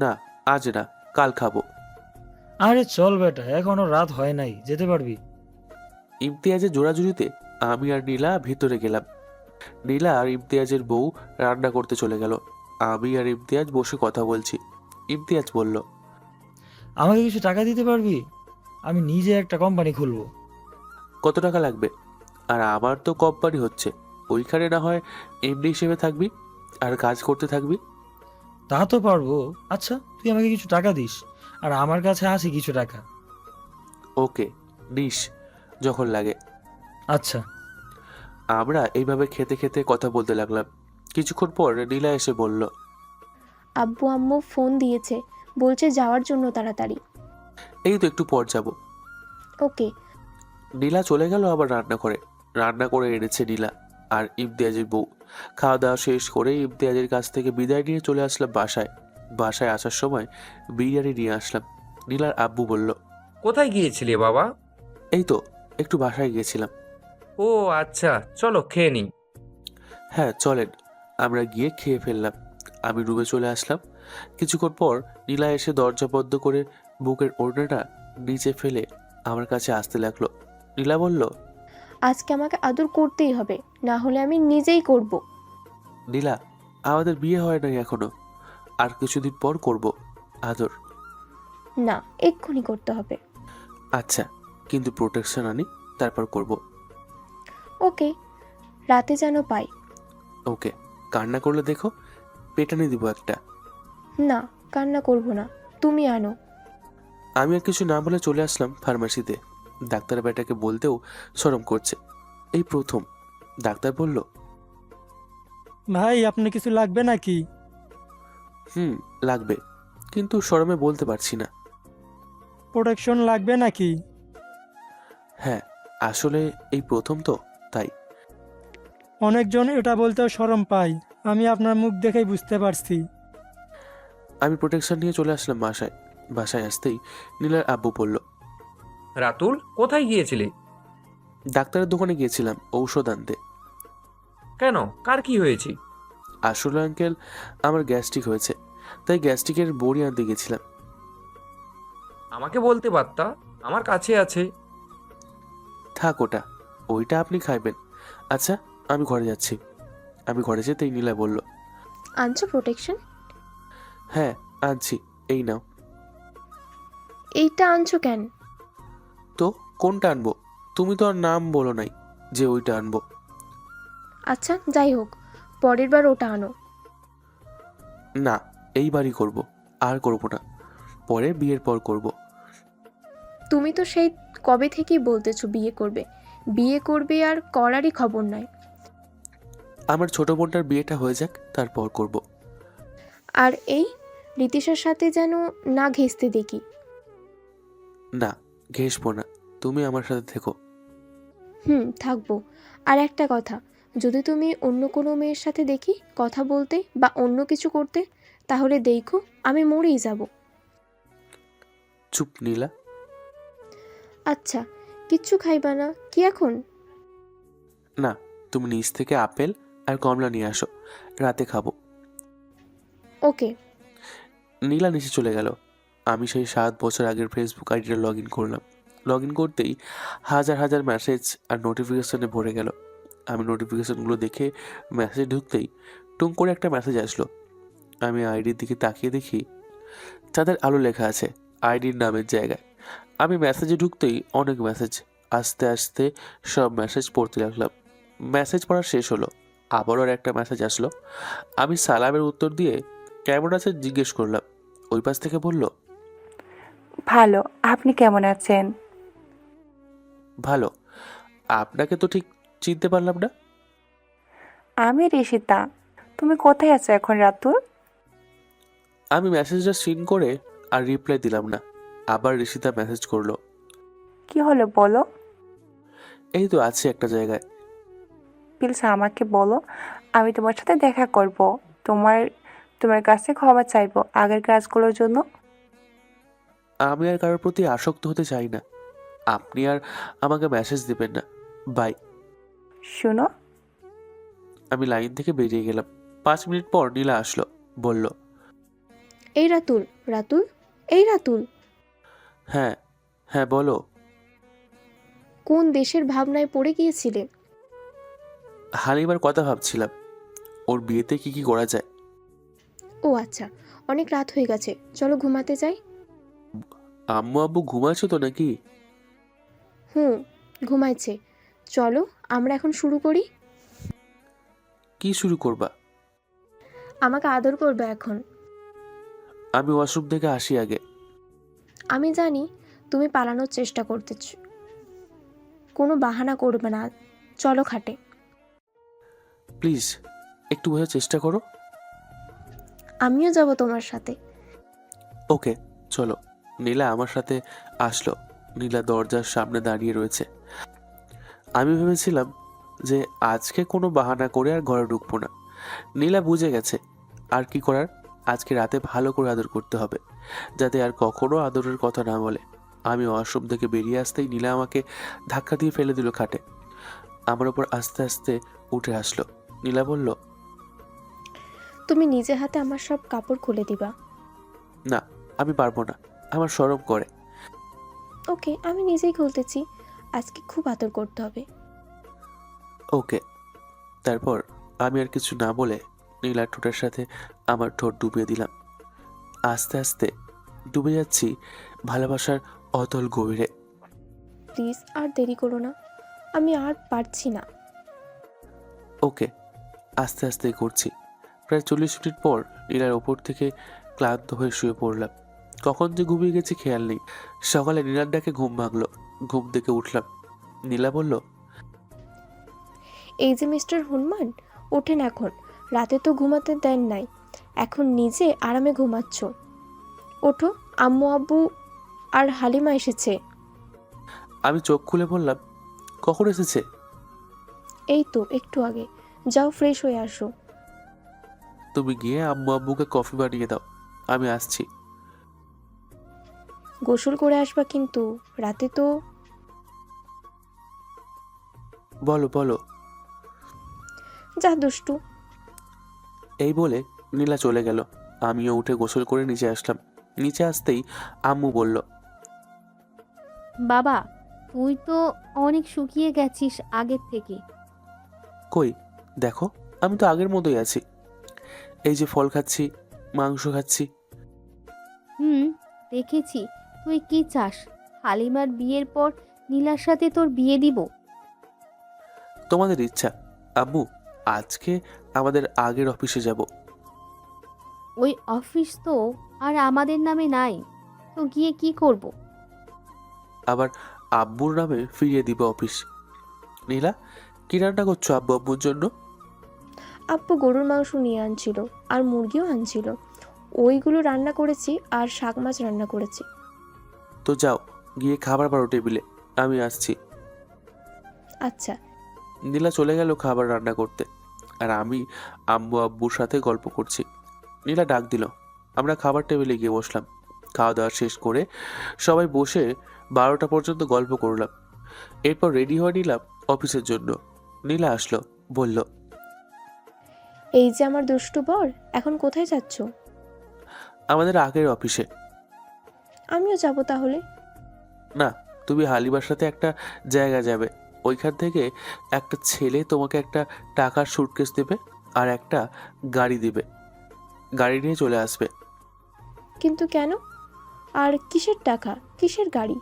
না, আজ না, কাল খাবো। আরে চল বেটা, এখনো রাত হয় নাই, যেতে পারবি। ইমতিয়াজের জোড়াজুড়িতে আমি আর নীলা ভিতরে গেলাম। নীলা আর ইমতিয়াজের বউ রান্না করতে চলে গেল। আমি আর ইমতিয়াজ বসে কথা বলছি। ইমতিয়াজ বলল, আমাকে কিছু টাকা দিতে পারবি? আমি নিজে একটা কোম্পানি খুলবো। কত টাকা লাগবে? আর আমার তো কোম্পানি হচ্ছে, ওইখানে না হয় এমডি হিসেবে থাকবি আর কাজ করতে থাকবি। তা তো পারবো। আচ্ছা, তুই আমাকে কিছু টাকা দিস, আর আমার কাছে আছে কিছু টাকা। ওকে, নিস যখন লাগে। আচ্ছা। আমরা এইভাবে খেতে খেতে কথা বলতে লাগলাম। কিছুক্ষণ পর নীলা এসে বলল, আব্বু আম্মু ফোন দিয়েছে, বলছে যাওয়ার জন্য তাড়াতাড়ি। এই তো একটু পর যাব। ওকে। নীলা চলে গেল আবার রান্না করে এনেছে নীলা আর ইমতিয়াজের বউ। খাওয়া দাওয়া শেষ করে ইমতিয়াজের কাছ থেকে বিদায় নিয়ে চলে আসলাম বাসায়। বাসায় আসার সময় বিরিয়ানি নিয়ে আসলাম। নীলার আব্বু বলল, কোথায় গিয়েছিলে বাবা? এই তো একটু বাসায় গিয়েছিলাম। ও আচ্ছা, চলো খেয়ে নিই। হ্যাঁ চলেন। আমরা গিয়ে খেয়ে ফেললাম। আমি রুমে চলে আসলাম। কিছুক্ষণ পর নীলা এসে দরজা বন্ধ করে বুকের ওড়নাটা নিচে ফেলে আমার কাছে আসতে লাগলো। নীলা বলল, আজকে আমাকে আদর করতেই হবে, না হলে আমি নিজেই করব। নীলা, আমাদের বিয়ে হয় নাই এখনো, আর কিছুদিন পর করব আদর। না, এক্ষুনি করতে হবে। আচ্ছা, কিন্তু প্রোটেকশন আনি, তারপর করব। ওকে, রাতে যেন পাই। ওকে, কান্না করলে দেখো পেটানি দিব একটা। না, কান্না করব না, তুমি আনো। আমি আর কিছু না বলে চলে আসলাম ফার্মাসিতে। ডাক্তার বেটাকে বলতেও শরম করছে, এই প্রথম। ডাক্তার বলল, ভাই আপনার কিছু লাগবে নাকি? লাগবে, কিন্তু শরমে বলতে পারছি না। প্রোটেকশন লাগবে নাকি? হ্যাঁ, আসলে এই প্রথম তো, তাই। অনেকজন এটা বলতেও শরম পায়, আমি আপনার মুখ দেখেই বুঝতে পারছি। আমি প্রোটেকশন নিয়ে চলে আসলাম বাসায়। বাসায় আসতেই নীলার আব্বু বলল, রাতুল, কোথায় গিয়েছিলি? ডাক্তারের দোকানে গিয়েছিলাম ঔষধ আনতে। কেন, কার কি হয়েছে? আসলে আঙ্কেল, আমার গ্যাস্ট্রিক হয়েছে, তাই গ্যাস্ট্রিকের বড়ি আনতে গেছিলাম। আমাকে বলতে পারতা, আমার কাছে আছে। থাক ওটা, ওইটা আপনি খাইবেন। আচ্ছা, আমি ঘরে যাচ্ছি। আমি ঘরে যেতেই নীলা বলল, আনছো প্রোটেকশন? হ্যাঁ আনছি, এই নাও। এইটা আনছো কেন? তো কোনটা আনবো? তুমি তো আর নাম বলো নাই যে ওইটা আনবো। আচ্ছা যাই হোক, পরের বার ওটা আনো। না, এইবারই করব, আর করব না, পরে বিয়ের পর করব। তুমি তো সেই কবে থেকেই বলতেছো বিয়ে করবে বিয়ে করবে, আর করারই খবর নাই। আমার ছোট বোনটার বিয়েটা হয়ে যাক, তারপর করব। আর এই রীতিশার সাথে যেন না ঘেঁষতে দেখি। না, ঘেসবো না, তুমি আমার সাথে থেকো। থাকবো। আর একটা কথা, যদি তুমি অন্য কোনো মেয়ের সাথে দেখি কথা বলতে বা অন্য কিছু করতে, তাহলে দেখো আমি মরেই যাব। চুপ নীলা। আচ্ছা, কিচ্ছু খাইবা না কি এখন? না, তুমি নিচ থেকে আপেল আর কমলা নিয়ে আসো, রাতে খাবো। ওকে। নীলা নিচে চলে গেল। আমি সেই 7 বছর আগের ফেসবুক আইডিটা লগ ইন করলাম। লগ ইন করতেই হাজার হাজার মেসেজ আর নোটিফিকেশনে ভরে গেল। আমি নোটিফিকেশনগুলো দেখে মেসেজ ঢুকতেই টুং করে একটা মেসেজ আসলো। আমি আইডির দিকে তাকিয়ে দেখি তাদের আলো লেখা আছে আইডির নামের জায়গায়। আমি মেসেজে ঢুকতেই অনেক মেসেজ, আস্তে আস্তে সব মেসেজ পড়তে লাগলাম। মেসেজ পড়া শেষ হলো, আবারও আর একটা মেসেজ আসলো। আমি সালামের উত্তর দিয়ে কেমন আছে জিজ্ঞেস করলাম। ওই পাশ থেকে বলল, ভালো, আপনি কেমন আছেন? ভালো। আপনাকে তো ঠিক চিনতে পারলাম না। আমি ঋষিতা। তুমি কোথায় আছো এখন রাতুল? আমি মেসেজটা সিন করে আর রিপ্লাই দিলাম না। আবার ঋষিতা মেসেজ করলো, কি হলো বলো। এই তো আছে একটা জায়গায়। প্লিজ আমাকে বলো, আমি তোমার সাথে দেখা করব। তোমার তোমার কাছে ক্ষমা চাইবো আগের কাজগুলোর জন্য। আমি আর কারোর প্রতি আসক্ত হতে চাই না। আপনি আর আমাকে মেসেজ দিবেন না, বাই। শুনো, আমি লাইন থেকে বেরিয়ে গেলাম। 5 মিনিট পর নীলা আসলো, বলল, এই রাতুল, রাতুল, এই রাতুল, হ্যাঁ হ্যাঁ বলো। কোন দেশের ভাবনায় পড়ে গিয়েছিলে? হানিবার কথা ভাবছিলাম, ওর বিয়েতে কি কি করা যায়। ও আচ্ছা, অনেক রাত হয়ে গেছে, চলো ঘুমাতে যাই। আম্মু আব্বু ঘুমাচ্ছো তো নাকি? ঘুমাইছে। চলো আমরা এখন শুরু করি। কি শুরু করবা? আমাকে আদর করবে এখন। আমি ওয়াশরুম থেকে আসি আগে। আমি জানি তুমি পালানোর চেষ্টা করতেছ, কোনো বাহানা করবে না। চলো খাটে। প্লিজ একটু বোঝার চেষ্টা করো। আমিও যাব তোমার সাথে। ওকে চলো। নীলা আমার সাথে আসলো। নীলা দরজার সামনে দাঁড়িয়ে রয়েছে। আমি ভেবেছিলাম যে আজকে কোনো বাহানা করে আর ঘরে ঢুকবো না। নীলা বুঝে গেছে আর কি করার, আজকে রাতে ভালো করে আদর করতে হবে, যাতে আর কখনো আদরের কথা না বলে। আমি ওয়াশরুম থেকে বেরিয়ে আসতেই নীলা আমাকে ধাক্কা দিয়ে ফেলে দিল খাটে। আমার ওপর আস্তে আস্তে উঠে আসলো। নীলা বলল, তুমি নিজে হাতে আমার সব কাপড় খুলে দিবা। না আমি পারবো না, আমার শরম করে। ওকে, আমি নিজেই খুলতেছি। আজকে খুব আদর করতে হবে। ওকে। তারপর আমি আর কিছু না বলে নীলার ঠোঁটের সাথে আমার ঠোঁট ডুবিয়ে দিলাম। আস্তে আস্তে ডুবে যাচ্ছি ভালোবাসার অতল গভীরে। প্লিজ আর দেরি করো না, আমি আর পারছি না। ওকে, আস্তে আস্তে করছি। প্রায় 40 মিনিট পর নীলার ওপর থেকে ক্লান্ত হয়ে শুয়ে পড়লাম। কখন যে ঘুমিয়ে গেছি খেয়াল নেই। সকালে নীলার ডাকে ঘুম ভাঙলো। ঘুম থেকে উঠলাম। নীলা বলল, এই যে মিস্টার হনুমান, ওঠেন এখন। রাতে তো ঘুমাতে দেন নাই, এখন নিজে আরামে ঘুমাচ্ছ। ওঠো, আম্মু আব্বু আর হালিমা এসেছে। আমি চোখ খুলে বললাম, কখন এসেছে? এই তো একটু আগে। যাও ফ্রেশ হয়ে আসো। তুমি গিয়ে আম্মু আব্বুকে কফি বানিয়ে দাও, আমি আসছি। গোসল করে আসবা কিন্তু, রাতে তো। বলো বলো। যা দুষ্টু। এই বলে নীলা চলে গেল। আমিও উঠে গোসল করে নিচে আসলাম। নিচে আসতেই আম্মু বলল, বাবা, তুই তো অনেক শুকিয়ে গেছিস আগের থেকে। কই দেখো, আমি তো আগের মতোই আছি। এই যে ফল খাচ্ছি, মাংস খাচ্ছি। হুম, দেখেছি। তুই কি চাস, হালিমার বিয়ের পর নীলার সাথে তোর বিয়ে দিব? তোমাদের ইচ্ছা। আম্মু, আজকে আমাদের আগের অফিসে যাব। ওই অফিস তো আর আমাদের নামে নাই, তো গিয়ে কি করব? আবার আব্বুর নামে ফিরিয়ে দিব অফিস। নীলা, কি রান্না করছো আব্বু আব্বুর জন্য? আব্বু গরুর মাংস নিয়ে আনছিল আর মুরগিও আনছিল, ওইগুলো রান্না করেছি আর শাক মাছ রান্না করেছি। তো যাও, গিয়ে খাবার বাড়ো টেবিলে, আমি আসছি। আচ্ছা। নীলা চলে গেল খাবার রান্না করতে, আর আমি আম্মু আব্বুর সাথে গল্প করছি। নীলা ডাক দিল। আমরা খাবার টেবিলে গিয়ে বসলাম। খাওয়া দাওয়া শেষ করে সবাই বসে 12টা পর্যন্ত গল্প করলাম। এরপর রেডি হয়ে নিলাম অফিসের জন্য। নীলা আসলো, বলল, এই যে আমার দুষ্টু বর, এখন কোথায় যাচ্ছ? আমাদের আগের অফিসে। আমিও যাব তাহলে। না, তুমি হালিমার সাথে একটা জায়গা যাবে। ওইখান থেকে একটা ছেলে তোমাকে একটা টাকার সুটকেস দেবে আর একটা গাড়ি দিবে। গাড়ি নিয়ে চলে আসবে। কিন্তু কেন? আর কিসের টাকা, কিসের গাড়ি?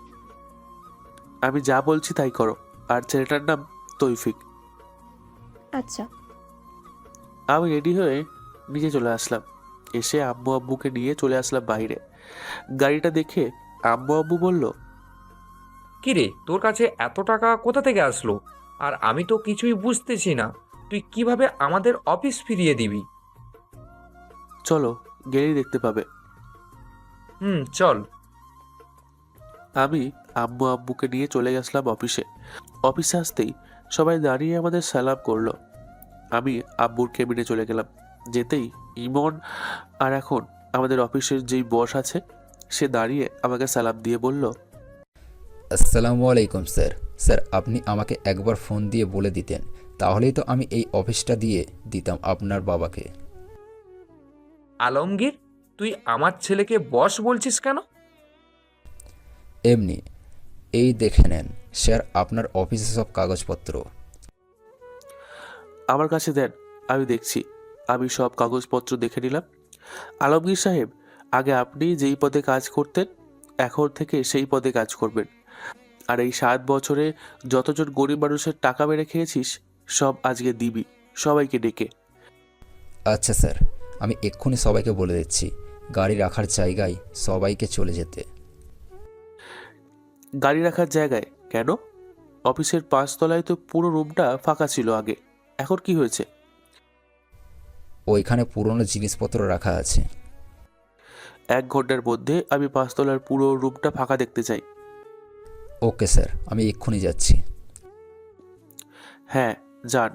আমি যা বলছি তাই করো। আর ছেলেটার নাম তৌফিক। আচ্ছা। আমি রেডি হয়ে নিচে চলে আসলাম। এসে আম্মু আব্বুকে নিয়ে চলে আসলাম বাইরে। গাড়িটা দেখে আম্মু আব্বু বলল, কিরে, তোর কাছে এত টাকা কোথা থেকে আসলো? আর আমি তো কিছুই বুঝতেছি না, তুই কিভাবে আমাদের অফিস ফিরিয়ে দিবি? চলো, গেলেই দেখতে পাবে। চল। আমি আম্মু আব্বুকে নিয়ে চলে গেছিলাম অফিসে। অফিসে আসতেই সবাই দাঁড়িয়ে আমাদের সালাম করলো। আমি আব্বুর কেবিনে চলে গেলাম। যেতেই ইমন, আর এখন আমাদের অফিসের যেই বস আছে, সে দাঁড়িয়ে আমাকে সালাম দিয়ে বলল, আসসালামু আলাইকুম স্যার। স্যার, আপনি আমাকে একবার ফোন দিয়ে বলে দিতেন, তাহলেই তো আমি এই অফিসটা দিয়ে দিতাম আপনার বাবাকে। আলমগীর, তুই আমার ছেলেকে বস বলছিস কেন? এমনি। এই দেখে নেন স্যার, আপনার অফিসে সব কাগজপত্র। আমার কাছে দেন, আমি দেখছি। আমি সব কাগজপত্র দেখে নিলাম। আলমগীর সাহেব, আগে আপনি যেই পদে কাজ করতেন, এখন থেকে সেই পদে কাজ করবেন। আর এই 7 বছরে যতজন গরিব মানুষের টাকা মেরে খেয়েছিস, সব আজকে দিবি, সবাইকে ডেকে। আচ্ছা স্যার, আমি এক্ষুনি সবাইকে বলে দিচ্ছি গাড়ি রাখার জায়গায় সবাইকে চলে যেতে। গাড়ি রাখার জায়গায় কেন? অফিসের 5 তলায় তো পুরো রুমটা ফাঁকা ছিল আগে, এখন কি হয়েছে? ওইখানে পুরনো জিনিসপত্র রাখা আছে। 1 ঘন্টার মধ্যে আমি 5 তলার পুরো রুমটা ফাঁকা দেখতে চাই। ওকে স্যার, আমি এক্ষুনি যাচ্ছি। হ্যাঁ, যান।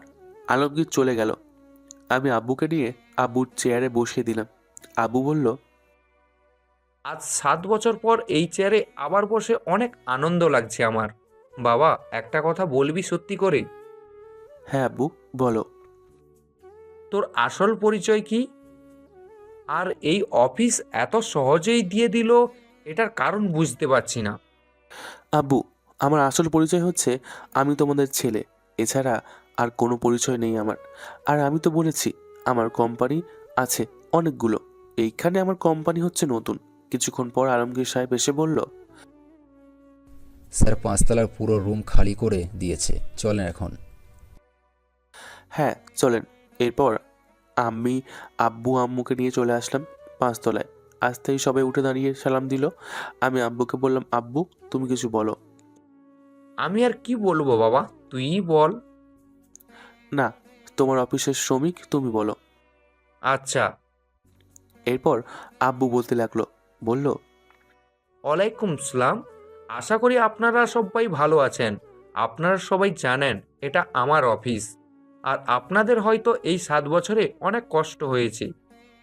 আলমগীর চলে গেল। আমি আব্বুকে নিয়ে আব্বুর চেয়ারে বসিয়ে দিলাম। আব্বু বলল, আজ 7 বছর পর এই চেয়ারে আবার বসে অনেক আনন্দ লাগছে আমার। বাবা, একটা কথা বলবি সত্যি করে? হ্যাঁ আব্বু, বলো। তোর আসল পরিচয় কি? আর এই অফিস এত সহজেই দিয়ে দিল, এটার কারণ বুঝতে পারছি না। আব্বু, আমার আসল পরিচয় হচ্ছে আমি তোমাদের ছেলে। এছাড়া আর কোনো পরিচয় নেই আমার। আর আমি তো বলেছি আমার কোম্পানি আছে অনেকগুলো। এইখানে আমার কোম্পানি হচ্ছে নতুন। কিছুক্ষণ পর আলমগীর সাহেব এসে বলল, স্যার, 5 তলার পুরো রুম খালি করে দিয়েছে, চলেন এখন। হ্যাঁ চলেন, এরপর আমি আব্বু আম্মুকে নিয়ে চলে আসলাম 5 তলায়। আসতেই সবাই উঠে দাঁড়িয়ে সালাম দিল। আমি আব্বুকে বললাম, আব্বু তুমি কিছু বলো। আমি আর কি বলবো বাবা, তুইই বল। না, তোমার অফিসের শ্রমিক, তুমি বলো। আচ্ছা। এরপর আব্বু বলতে লাগলো, বলল, ওয়ালাইকুম সালাম। আশা করি আপনারা সবাই ভালো আছেন। আপনারা সবাই জানেন এটা আমার অফিস, আর আপনাদের হয়তো এই 7 বছরে অনেক কষ্ট হয়েছে,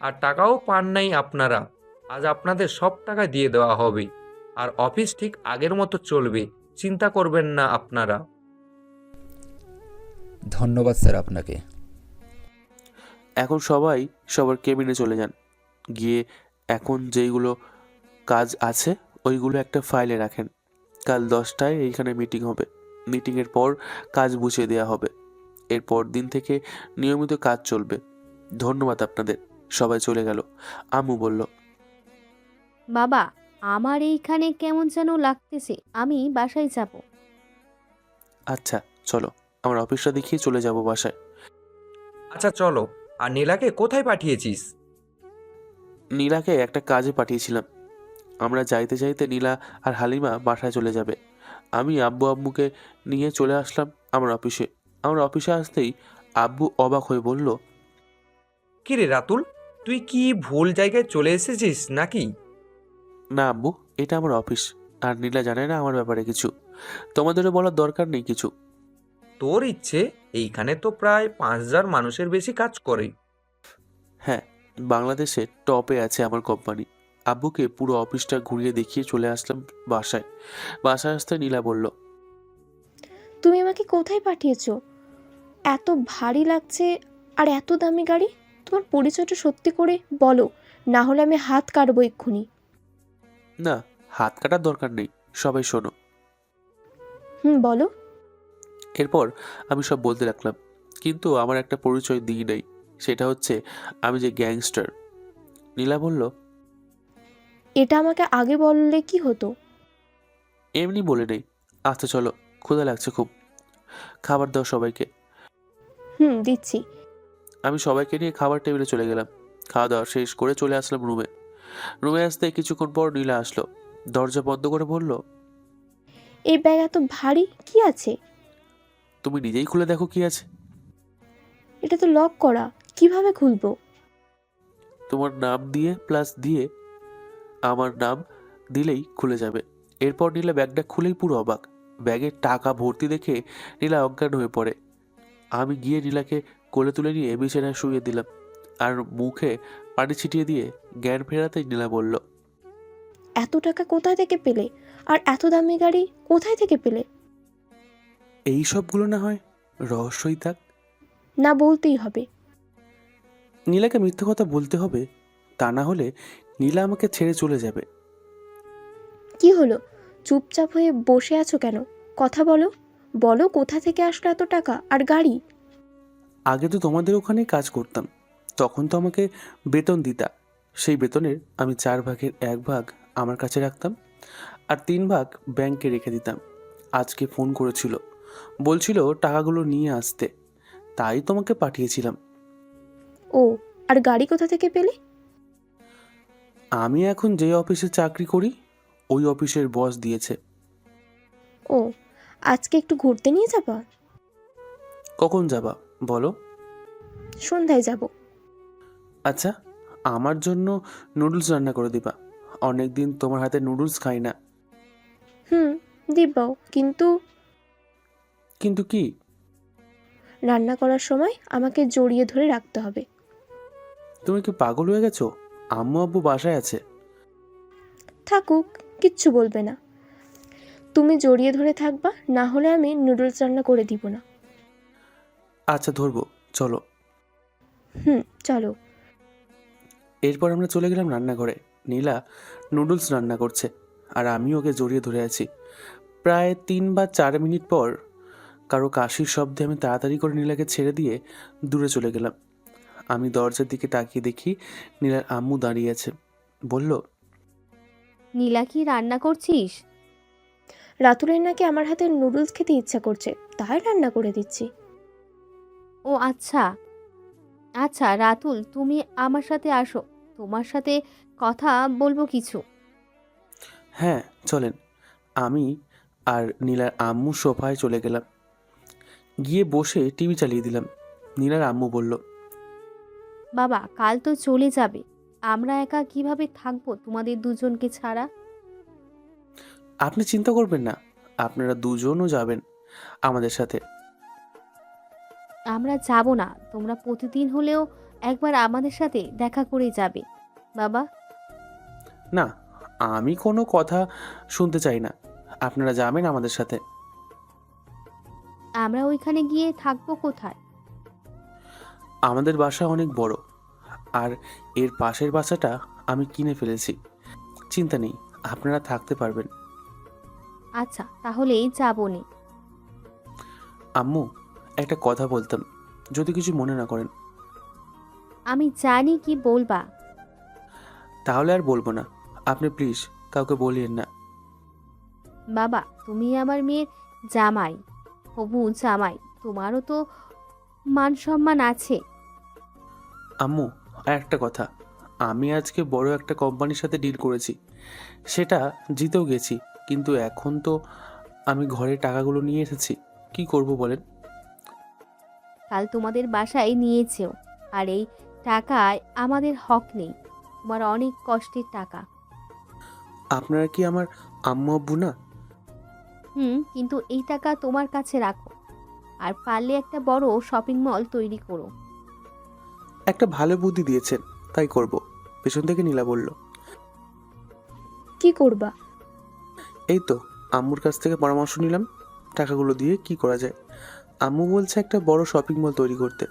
আর টাকাও পান নাই আপনারা। আজ আপনাদের সব টাকা দিয়ে দেওয়া হবে, আর অফিস ঠিক আগের মতো চলবে, চিন্তা করবেন না আপনারা। ধন্যবাদ স্যার আপনাকে। এখন সবাই সবার কেবিনে চলে যান। গিয়ে এখন যেইগুলো কাজ আছে ওইগুলো একটা ফাইলে রাখেন। কাল 10টায় এইখানে মিটিং হবে। মিটিংয়ের পর কাজ বুঝিয়ে দেওয়া হবে। এরপর দিন থেকে নিয়মিত কাজ চলবে। ধন্যবাদ আপনাদের। সবাই চলে গেল। আম্মু বলল, বাবা, আমার এইখানে কেমন যেন লাগতেছে, আমি বাসায় যাব। আচ্ছা চলো, আমার অফিসটা দেখিয়ে চলে যাব বাসায়। আচ্ছা চলো। আর নীলাকে কোথায় পাঠিয়েছিস? নীলাকে একটা কাজে পাঠিয়েছিলাম। আমরা যাইতে যাইতে নীলা আর হালিমা বাসায় চলে যাবে। আমি আব্বু আম্মুকে নিয়ে চলে আসলাম আমার অফিসে। আমার অফিসে আসতেই আব্বু অবাক হয়ে বলল, কিরে রাতুল, তুই কি ভুল জায়গায় চলে এসেছিস নাকি? না আব্বু, এটা আমার অফিস। আর নীলা জানে না আমার ব্যাপারে কিছু। তোমাদেরও বলার দরকার নেই কিছু। তোর ইচ্ছে, এইখানে তো প্রায় 5,000 মানুষের বেশি কাজ করে। হ্যাঁ, বাংলাদেশে টপে আছে আমার কোম্পানি। আব্বুকে পুরো অফিসটা ঘুরিয়ে দেখিয়ে চলে আসলাম বাসায়। বাসায় আসতে নীলা বলল, তুমি আমাকে কোথায় পাঠিয়েছো? এত ভারী লাগছে, আর এত দামি গাড়ি। তোমার পরিচয়টা সত্যি করে বলো, না হলে আমি হাত কাটবো এক্ষুনি। না, হাত কাটার দরকার নেই, সবাই শোনো। বলো। এরপর আমি সব বলতে লাগলাম, কিন্তু আমার একটা পরিচয় দিই নাই। সেটা হচ্ছে আমি যে গ্যাংস্টার। নীলা বলল, এটা আমাকে আগে বললে কি হতো? এমনি বলে নেই। আচ্ছা চলো, ক্ষুধা লাগছে খুব, খাবার দাও সবাইকে। দিচ্ছি। আমি সবাইকে নিয়ে খাবার টেবিলে চলে গেলাম। খাওয়া দাওয়া শেষ করে চলে আসলাম রুমে। রুমে আসতে কিছুক্ষণ পর নীলা আসলো। দরজা বন্ধ করে বলল, এই ব্যাগ এত ভারী কি আছে? তুমি নিজেই খুলে দেখো কি আছে। এটা তো লক করা, কিভাবে খুলবো? তোমার নাম দিয়ে প্লাস দিয়ে আমার নাম দিলেই খুলে যাবে। এরপর নীলা ব্যাগটা খুলেই পুরো অবাক। ব্যাগে টাকা ভর্তি দেখে নীলা অজ্ঞান হয়ে পড়ে। আমি গিয়ে নীলাকে কোলে তুলে নিয়ে বিছানায় শুইয়ে দিলাম, আর মুখে পানি ছিটিয়ে দিয়ে জ্ঞান ফেরাতেই নীলা বলল, এত টাকা কোথায় থেকে পেলে? আর এত দামি গাড়ি কোথায় থেকে পেলে? এই সবগুলো না হয় রহস্যই থাক। না, বলতেই হবে। নীলাকে মিথ্যে কথা বলতে হবে, তা না হলে নীলা আমাকে ছেড়ে চলে যাবে। কি হলো? চুপচাপ হয়ে বসে আছো কেন? কথা বলো। বলো, কোথা থেকে আসলো এত টাকা আর গাড়ি? আগে তো তোমাদের ওখানেই কাজ করতাম, তখন তো আমাকে বেতন দিতা। সেই বেতনের আমি 4 ভাগের 1 ভাগ আমার কাছে রাখতাম, আর 3 ভাগ ব্যাংকে রেখে দিতাম। আজকে ফোন করেছিল, বলছিল টাকাগুলো নিয়ে আসতে, তাই তোমাকে পাঠিয়েছিলাম। ও, আর গাড়ি কোথা থেকে পেলে? আমি এখন যে অফিসে চাকরি করি ওই অফিসের বস দিয়েছে। ও, আজকে একটু ঘুরতে নিয়ে যাবা? কখন যাবা বলো? সন্ধ্যায় যাব। আচ্ছা, আমার জন্য নুডলস রান্না করে দিবা। অনেক দিন তোমার হাতে নুডলস খাই না। দিবাও, কিন্তু কিন্তু কি? রান্না করার সময় আমাকে জড়িয়ে ধরে রাখতে হবে। তুমি কি পাগল হয়ে গেছো? আম্মু আব্বু বাসায় আছে। থাকুক, কিচ্ছু বলবে না। তুমি জড়িয়ে ধরে থাকবা, না হলে আমি নুডলস রান্না করে দিব না। আচ্ছা ধরবো, চলো। চলো। এরপর আমরা চলে গেলাম রান্নাঘরে। নীলা নুডলস রান্না করছে, আর আমি ওকে জড়িয়ে ধরে আছি। প্রায় 3 বা 4 মিনিট পর কারো কাশির শব্দে আমি তাড়াতাড়ি করে নীলাকে ছেড়ে দিয়ে দূরে চলে গেলাম। আমি দরজার দিকে তাকিয়ে দেখি নীলার আম্মু দাঁড়িয়ে আছে। বলল, নীলা, কি রান্না করছিস? রাতুলের নাকি আমার হাতের নুডলস খেতে ইচ্ছা করছে, তাই রান্না করে দিচ্ছি। ও আচ্ছা। আচ্ছা রাতুল, তুমি আমার সাথে আসো, তোমার সাথে কথা বলবো কিছু। হ্যাঁ চলেন। আমি আর নীলার আম্মু সোফায় চলে গেলাম। গিয়ে বসে টিভি চালিয়ে দিলাম। নীলার আম্মু বলল, বাবা কাল তো চলে যাবে, আমরা একা কিভাবে থাকবো তোমাদের দুজনকে ছাড়া? আপনি চিন্তা করবেন না, আপনারা দুজনও যাবেন আমাদের সাথে। আমরা যাব না, তোমরা প্রতিদিন হলেও একবার আমাদের সাথে দেখা করে যাবে বাবা। না, আমি কোনো কথা শুনতে চাই না, আপনারা যাবেন আমাদের সাথে। আমরা ওইখানে গিয়ে থাকবো কোথায়? আমাদের বাসা অনেক বড়, আর এর পাশের বাসাটা আমি কিনে ফেলেছি। চিন্তা নেই, আপনারা থাকতে পারবেন। আচ্ছা তাহলে যাবো নে। আম্মু, একটা কথা বলতাম, যদি কিছু মনে না করেন। আমি জানি কি বলবা। তাহলে আর বলবো না, আপনি প্লিজ কাউকে বলিয়েন না। বাবা তুমি আমার মেয়ের জামাই, হবু জামাই, তোমারও তো মান সম্মান আছে। আম্মু, আর একটা কথা, আমি আজকে বড় একটা কোম্পানির সাথে ডিল করেছি, সেটা জিতেও গেছি, কিন্তু এখন তো আমি ঘরে টাকাগুলো নিয়ে এসেছি, কি করব বলেন? কাল তোমাদের বাসায় নিয়েছেও, আর এই টাকায় আমাদের হক নেই, তোমার অনেক কষ্টের টাকা। আপনারা কি আমার আম্মু আব্বু না? কিন্তু এই টাকা তোমার কাছে রাখো, আর পারলে একটা বড় শপিং মল তৈরি করো। একটা ভালো বুদ্ধি দিয়েছেন, তাই করব। পেছন থেকে নীলা বলল, কি করবা? এই তো আম্মুর কাছ থেকে পরামর্শ নিলাম, টাকাগুলো দিয়ে কি করা যায়। আম্মু বলছে একটা বড় শপিং মল তৈরি করতে।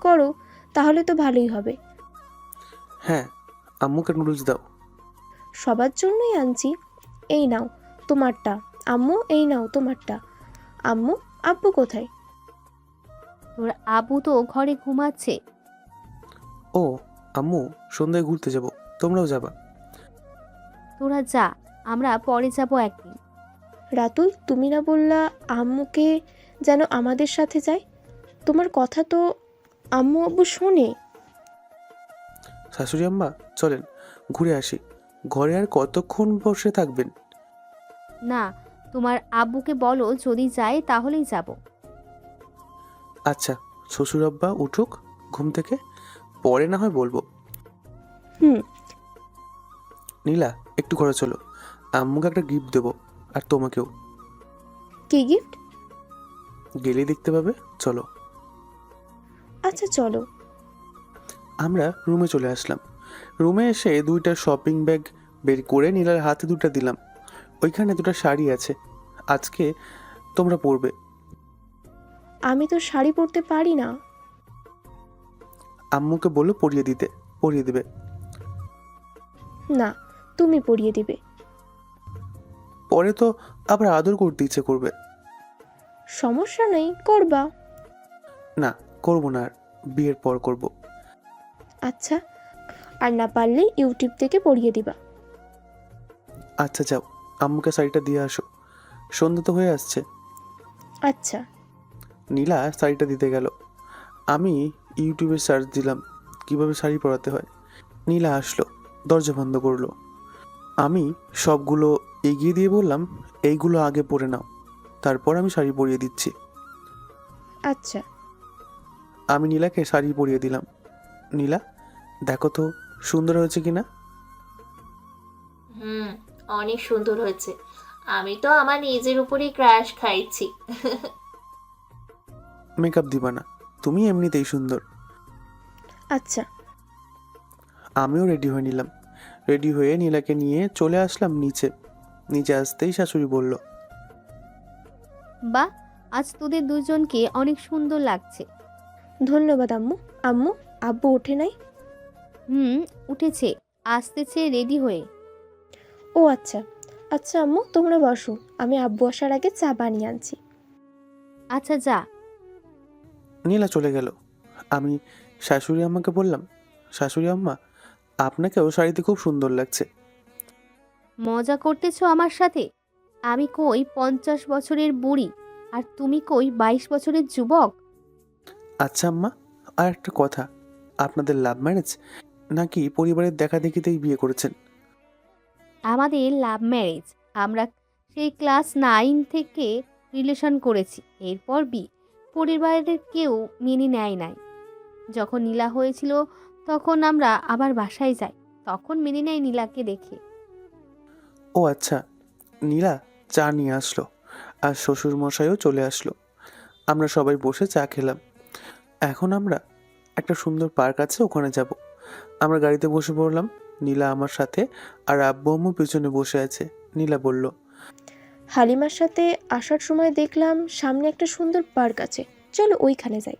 করো, তাহলে তো ভালোই হবে। হ্যাঁ, আম্মুকে নুডলস দাও। সবার জন্যই আনছি। এই নাও তোমারটা। আম্মু এই নাও তোমারটা। আম্মু, আব্বু কোথায়? তোর আবু তো ঘরে ঘুমাচ্ছে। ও আম্মু, সন্ধ্যায় ঘুরতে যাব, তোমরাও যাবা? তোরা যা, আমরা পরে যাব একদিন। রাতুল, তুমি না বললা আম্মুকে যেন আমাদের সাথে যায়? তোমার কথা তো আম্মু আব্বু শোনে। শাশুড়ি আম্মা, চলেন ঘুরে আসি। ঘরে আর কতক্ষণ বসে থাকবেন? না, তোমার আব্বুকে বলো যদি যায় তাহলেই যাব। আচ্ছা, শ্বশুর আব্বা উঠুক ঘুম থেকে, পরে না হয় বলবো। হুম। নীলা, একটু ঘরে চলো, আম্মুকে একটা গিফট দেবো, আর তোমাকেও। কি গিফট? গেলেই দেখতে পাবে, চলো। আচ্ছা চলো। আমরা রুমে চলে আসলাম। রুমে এসে দুইটা শপিং ব্যাগ বের করে নীলার হাতে দুটো দিলাম। ওইখানে দুটো শাড়ি আছে, আজকে তোমরা পরবে। আমি তো শাড়ি পরতে পারি না। আম্মুকে বলো পরিয়ে দিবে। না, তুমি পরিয়ে দিবে। পরে তো আবার আদর করতে ইচ্ছে করবে। সমস্যা নেই, করবা। না, করবো না, আর বিয়ের পর করব। আচ্ছা, আর না পারলে ইউটিউব থেকে পড়িয়ে দিবা। আচ্ছা যাও, আম্মুকে শাড়িটা দিয়ে আসো, সন্ধ্যা তো হয়ে আসছে। আচ্ছা। নীলা শাড়িটা দিতে গেল। আমি ইউটিউবে সার্চ দিলাম কিভাবে শাড়ি পরাতে হয়। নীলা আসলো, দরজা বন্ধ করলো। আমি সবগুলো এগিয়ে দিয়ে বললাম, এইগুলো আগে পরে নাও, তারপর আমি শাড়ি পরিয়ে দিচ্ছি। আচ্ছা। আমি নীলাকে শাড়ি পরিয়ে দিলাম। নীলা, দেখো তো সুন্দর হয়েছে কিনা? অনেক সুন্দর হয়েছে। আমি তো আমার নিজের উপরেই ক্রাশ খাইছি। মেকআপ দিবা না, তুমি এমনিতেই সুন্দর। আচ্ছা। আমিও রেডি হয়ে নিলাম। রেডি হয়ে নীলাকে নিয়ে চলে আসলাম নিচে আসতেই শাশুড়ি বলল, বা আজ তোদের দুজনকে অনেক সুন্দর লাগছে। ধন্যবাদ আম্মু। আম্মু, আব্বু ওঠে নাই? উঠেছে, আসতেছে রেডি হয়ে। ও আচ্ছা। আচ্ছা আম্মু, তোমরা বসো, আমি আব্বু আসার আগে চা বানিয়ে আনছি। আচ্ছা যা। নীলা চলে গেল। আমি শাশুড়ি আম্মাকে বললাম, শাশুড়ি আম্মা, আপনাকেও শাড়িতে খুব সুন্দর লাগছে। মজা করতেছো আমার সাথে? আমি কই 50 বছরের বুড়ি, আর তুমি কই 22 বছরের যুবক? আচ্ছা আম্মা, আর একটা কথা, আপনাদের লাভ ম্যারেজ নাকি পরিবারের দেখা দেখিতেই বিয়ে করেছেন? আমাদের লাভ ম্যারেজ। আমরা সেই ক্লাস 9 থেকে রিলেশন করেছি, এরপর বিয়ে। পরিবারের কেউ মেনে নেয় নাই। যখন নীলা হয়েছিল তখন আমরা আবার বাসায় যাই, তখন মেনে নেয় নীলাকে দেখে। ও আচ্ছা, নীলা চা নিয়ে আসলো আর শ্বশুর মশাইও চলে আসলো। আমরা সবাই বসে চা খেলাম। এখন আমরা একটা সুন্দর পার্ক আছে, ওখানে যাব। আমরা গাড়িতে বসে পড়লাম। নীলা আমার সাথে আর আব্বু আম্মু পেছনে বসে আছে। নীলা বলল, হালিমার সাথে আসার সময় দেখলাম সামনে একটা সুন্দর পার্ক আছে, চলো ওইখানে যাই।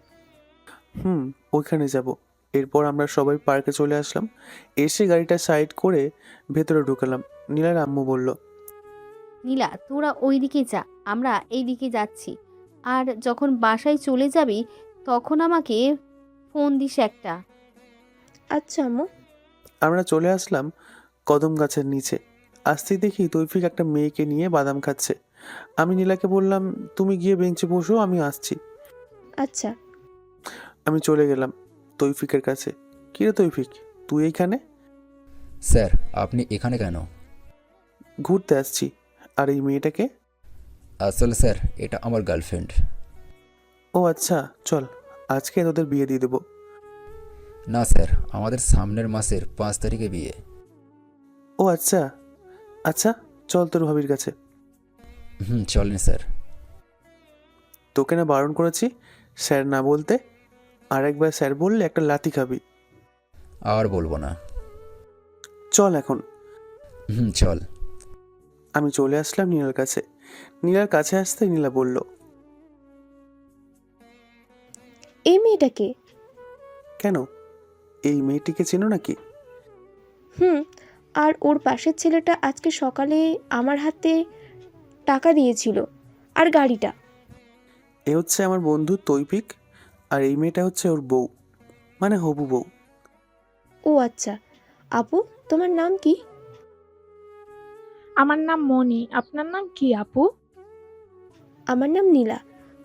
ওইখানে যাব। এরপর আমরা সবাই পার্কে চলে আসলাম। এসে গাড়িটা সাইড করে ভেতরে ঢুকালাম। নীলার আম্মু বলল, নীলা তোরা ওই দিকে যা, আমরা এই দিকে যাচ্ছি। আর যখন বাসায় চলে যাবি তখন আমাকে ফোন দিস একটা। আচ্ছা আম্মু। আমরা চলে আসলাম কদম গাছের নিচে। আসতেই দেখি তৌফিক একটা মেয়েকে নিয়ে বাদাম খাচ্ছে। আমি নীলাকে বললাম, তুমি গিয়ে বেঞ্চে বসো, আমি আসছি। আচ্ছা। আমি চলে গেলাম তৌফিকের কাছে। কিরে তৌফিক, তুই এইখানে? স্যার আপনি এখানে কেন? ঘুরতে আসছি। আর এই মেয়েটাকে? আসলে স্যার এটা আমার গার্লফ্রেন্ড। ও আচ্ছা, চল আজকে তোদের বিয়ে দিয়ে দেবো। না স্যার, আমাদের সামনের মাসের 5 তারিখে বিয়ে। ও আচ্ছা আচ্ছা, চল তোর ভাবির কাছে। চলেন স্যার। তোকে না বারণ করেছি স্যার না বলতে? আর একবার স্যার বললে একটা লাথি খাবি। আর বলবো না। চল এখন। চল। আমি চলে আসলাম নীলার কাছে। নীলার কাছে আসতে নীলা বলল, এই মেয়েটাকে? কেন, এই মেয়েটিকে চেনো নাকি? আর ওর পাশের ছেলেটা আজকে সকালে আমার হাতে টাকা দিয়েছিল, আর গাড়িটা। এ হচ্ছে আমার বন্ধু তৌফিক, আর এই মেয়েটা হচ্ছে ওর বউ, মানে হবু বউ। ও আচ্ছা। আপু, তোমার নাম কি? আমার নাম মনি। আপনার নাম কি আপু? আমার নাম নীলা।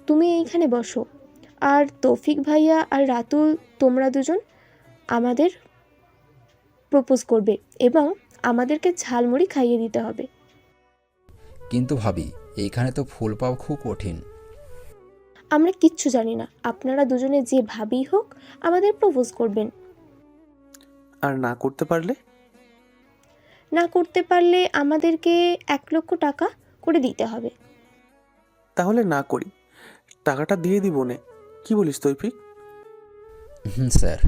তুমি এইখানে বসো। আর তৌফিক ভাইয়া আর রাতুল, তোমরা দুজন আমাদের প্রপোজ করবে এবং আমাদেরকে ঝালমুড়ি খাইয়ে দিতে হবে। কিন্তু ভাবি, এইখানে তো ফুল পাওয়া খুব কঠিন। আমরা কিচ্ছু জানি না, আপনারা দুজনে যে ভাবেই হোক আমাদের প্রপোজ করবেন। আর না করতে পারলে? না করতে পারলে আমাদেরকে 1,00,000 টাকা করে দিতে হবে। তাহলে না করি, টাকাটা দিয়ে দিব নে। কি বলিস তৌফিক? স্যার।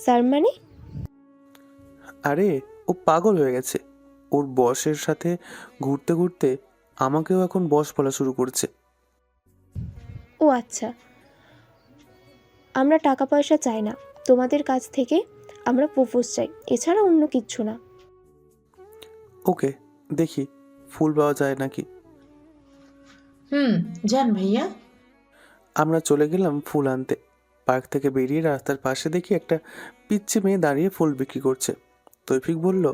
স্যার মানে? আরে ও পাগল হয়ে গেছে। ওর বসের সাথে ঘুরতে ঘুরতে আমাকেও এখন বস বলা শুরু করছে। ও আচ্ছা। আমরা টাকা পয়সা চাই না তোমাদের কাছ থেকে, আমরা প্রপোজ চাই, এছাড়া অন্য কিচ্ছু না। ওকে, দেখি ফুল পাওয়া যায় নাকি। যান ভাইয়া। আমরা চলে গেলাম ফুল আনতে। পার্ক থেকে বেরিয়ে রাস্তার পাশে দেখি একটা পিচ্চি মেয়ে দাঁড়িয়ে ফুল বিক্রি করছে। তৌফিক বলল,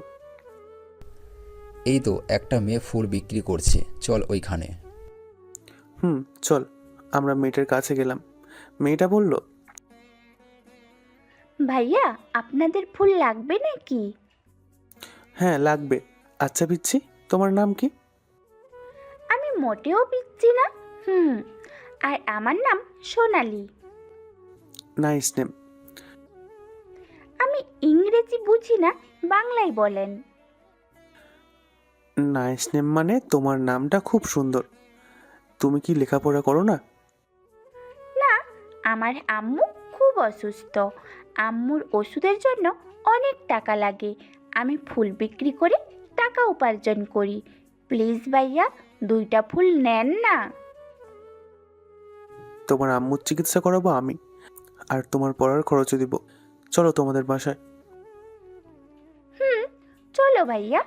এই তো একটা মেয়ে ফুল বিক্রি করছে, চল ওইখানে। চল। আমরা মেয়েটার কাছে গেলাম। মেয়েটা বলল, ভাইয়া, আপনাদের ফুল লাগবে নাকি? হ্যাঁ লাগবে। আচ্ছা পিচ্ছি, তোমার নাম কি? আমি মোটেও পিচ্ছি না। আর আমার নাম সোনালি। Nice name. আমি ইংরেজি বুঝি না, বাংলায় বলেন। নাইস নেম মানে তোমার নামটা খুব সুন্দর। তুমি কি লেখাপড়া করো না? না, আমার আম্মু খুব অসুস্থ। আম্মুর ওষুধের জন্য অনেক টাকা লাগে। আমি ফুল বিক্রি করে টাকা উপার্জন করি। প্লিজ ভাইয়া, 2টা ফুল নেন না। তোমার আম্মুর চিকিৎসা করাবো আমি, আর তোমার পড়ার খরচও দিব। চলো তোমাদের বাসায়। চলো ভাইয়া।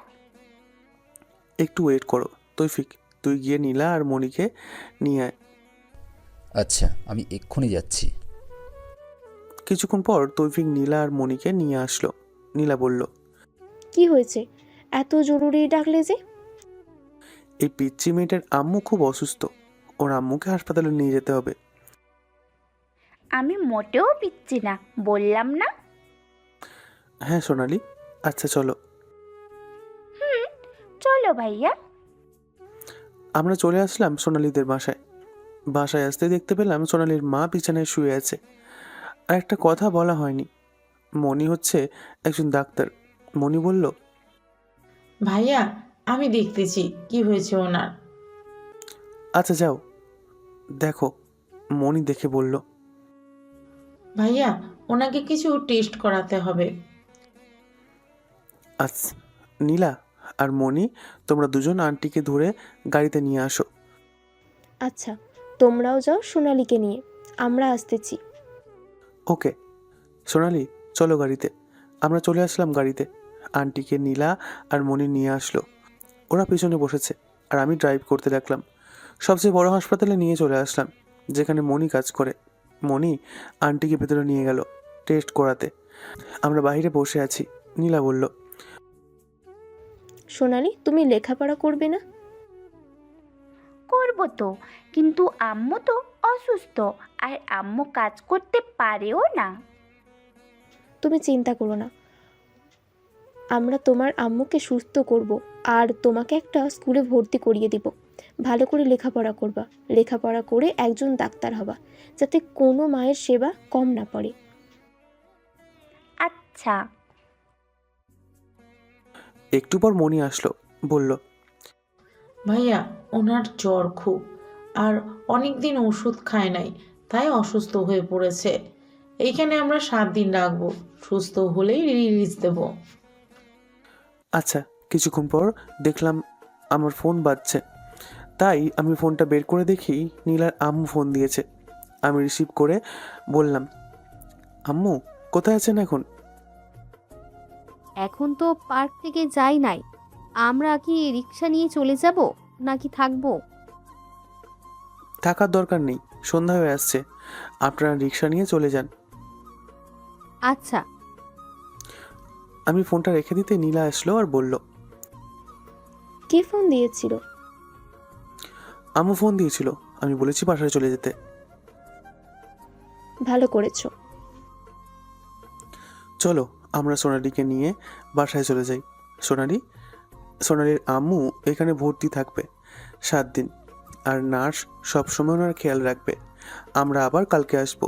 একটু ওয়েট করো তৌফিক, তুই গিয়ে নীলা আর মনিকে নিয়ে আয়। আচ্ছা, আমি এক্ষুনি যাচ্ছি। কিছুক্ষণ পর তৌফিক নীলা আর মনিকে নিয়ে আসলো। নীলা বলল, কি হয়েছে, এত জরুরি ডাকলে যে? এই পিচ্চি মেয়েটার আম্মু খুব অসুস্থ, ওর আম্মুকে হাসপাতালে নিয়ে যেতে হবে। আমি মোটেও পিচ্ছি না, বললাম না? হ্যাঁ সোনালি, আচ্ছা চলো। হুম, চলো ভাইয়া। আমরা চলে আসলাম সোনালিদের বাসায়। বাসায় আসতে দেখতে পেলাম সোনালির মা বিছানায় শুয়ে আছে। আর একটা কথা বলা হয়নি, মনি হচ্ছে একজন ডাক্তার। মনি বলল, ভাইয়া আমি দেখতেছি কি হয়েছে ওনার। আচ্ছা যাও দেখো। মনি দেখে বলল, ভাইয়া ওনাকে কিছু টেস্ট করাতে হবে। আচ্ছা নীলা আর মনি, তোমরা দুজন আন্টিকে ধরে গাড়িতে নিয়ে আসো। আচ্ছা, তোমরাও যাও সোনালীকে নিয়ে, আমরা আসতেছি। ওকে সোনালি, চলো গাড়িতে। আমরা চলে আসলাম গাড়িতে। আন্টিকে নীলা আর মনি নিয়ে আসলো। ওরা পিছনে বসেছে আর আমি ড্রাইভ করতে লাগলাম। সবচেয়ে বড় হাসপাতালে নিয়ে চলে আসলাম, যেখানে মনি কাজ করে। মনি আন্টিকে ভেতরে নিয়ে গেল টেস্ট করাতে। আমরা বাইরে বসে আছি। নীলা বলল, সোনালী, তুমি লেখাপড়া করবে না? করবো তো, কিন্তু আম্মু তো অসুস্থ, আর আম্মু কাজ করতে পারেও না। তুমি চিন্তা করো না, আমরা তোমার আম্মুকে সুস্থ করব আর তোমাকে একটা স্কুলে ভর্তি করিয়ে দিব। ভালো করে লেখাপড়া করবা, লেখাপড়া করে একজন ডাক্তার হবা, যাতে কোনো মায়ের সেবা কম না পড়ে। আচ্ছা। একটু পর মনি আসলো, বলল, ভাইয়া ওনার জ্বর খুব, আর অনেক দিন ওষুধ খায় নাই, তাই অসুস্থ হয়ে পড়েছে। এইখানে আমরা 7 দিন রাখবো, সুস্থ হলেই রিলিজ দেব। আচ্ছা। কিছুক্ষণ পর দেখলাম আমার ফোন বাজছে, তাই আমি ফোনটা বের করে দেখি নীলার আম্মু ফোন দিয়েছে। আমি রিসিভ করে বললাম, আম্মু কোথায় আছেন এখন? এখন তো পার্ক থেকে যাই নাই, আমরা কি রিক্সা নিয়ে চলে যাব নাকি থাকবো? থাকার দরকার নেই, সন্ধ্যা হয়ে আসছে, আপনারা রিক্সা নিয়ে চলে যান। আচ্ছা। আমি ফোনটা রেখে দিতে নীলা আসলো আর বলল, কে ফোন দিয়েছিল? আম্মু ফোন দিয়েছিল, আমি বলেছি বাসায় চলে যেতে। ভালো করেছো। চলো আমরা সোনালিকে নিয়ে বাসায় চলে যাই। সোনালির আম্মু এখানে ভর্তি থাকবে 7 দিন, আর নার্স সবসময় ওনার খেয়াল রাখবে। আমরা আবার কালকে আসবো।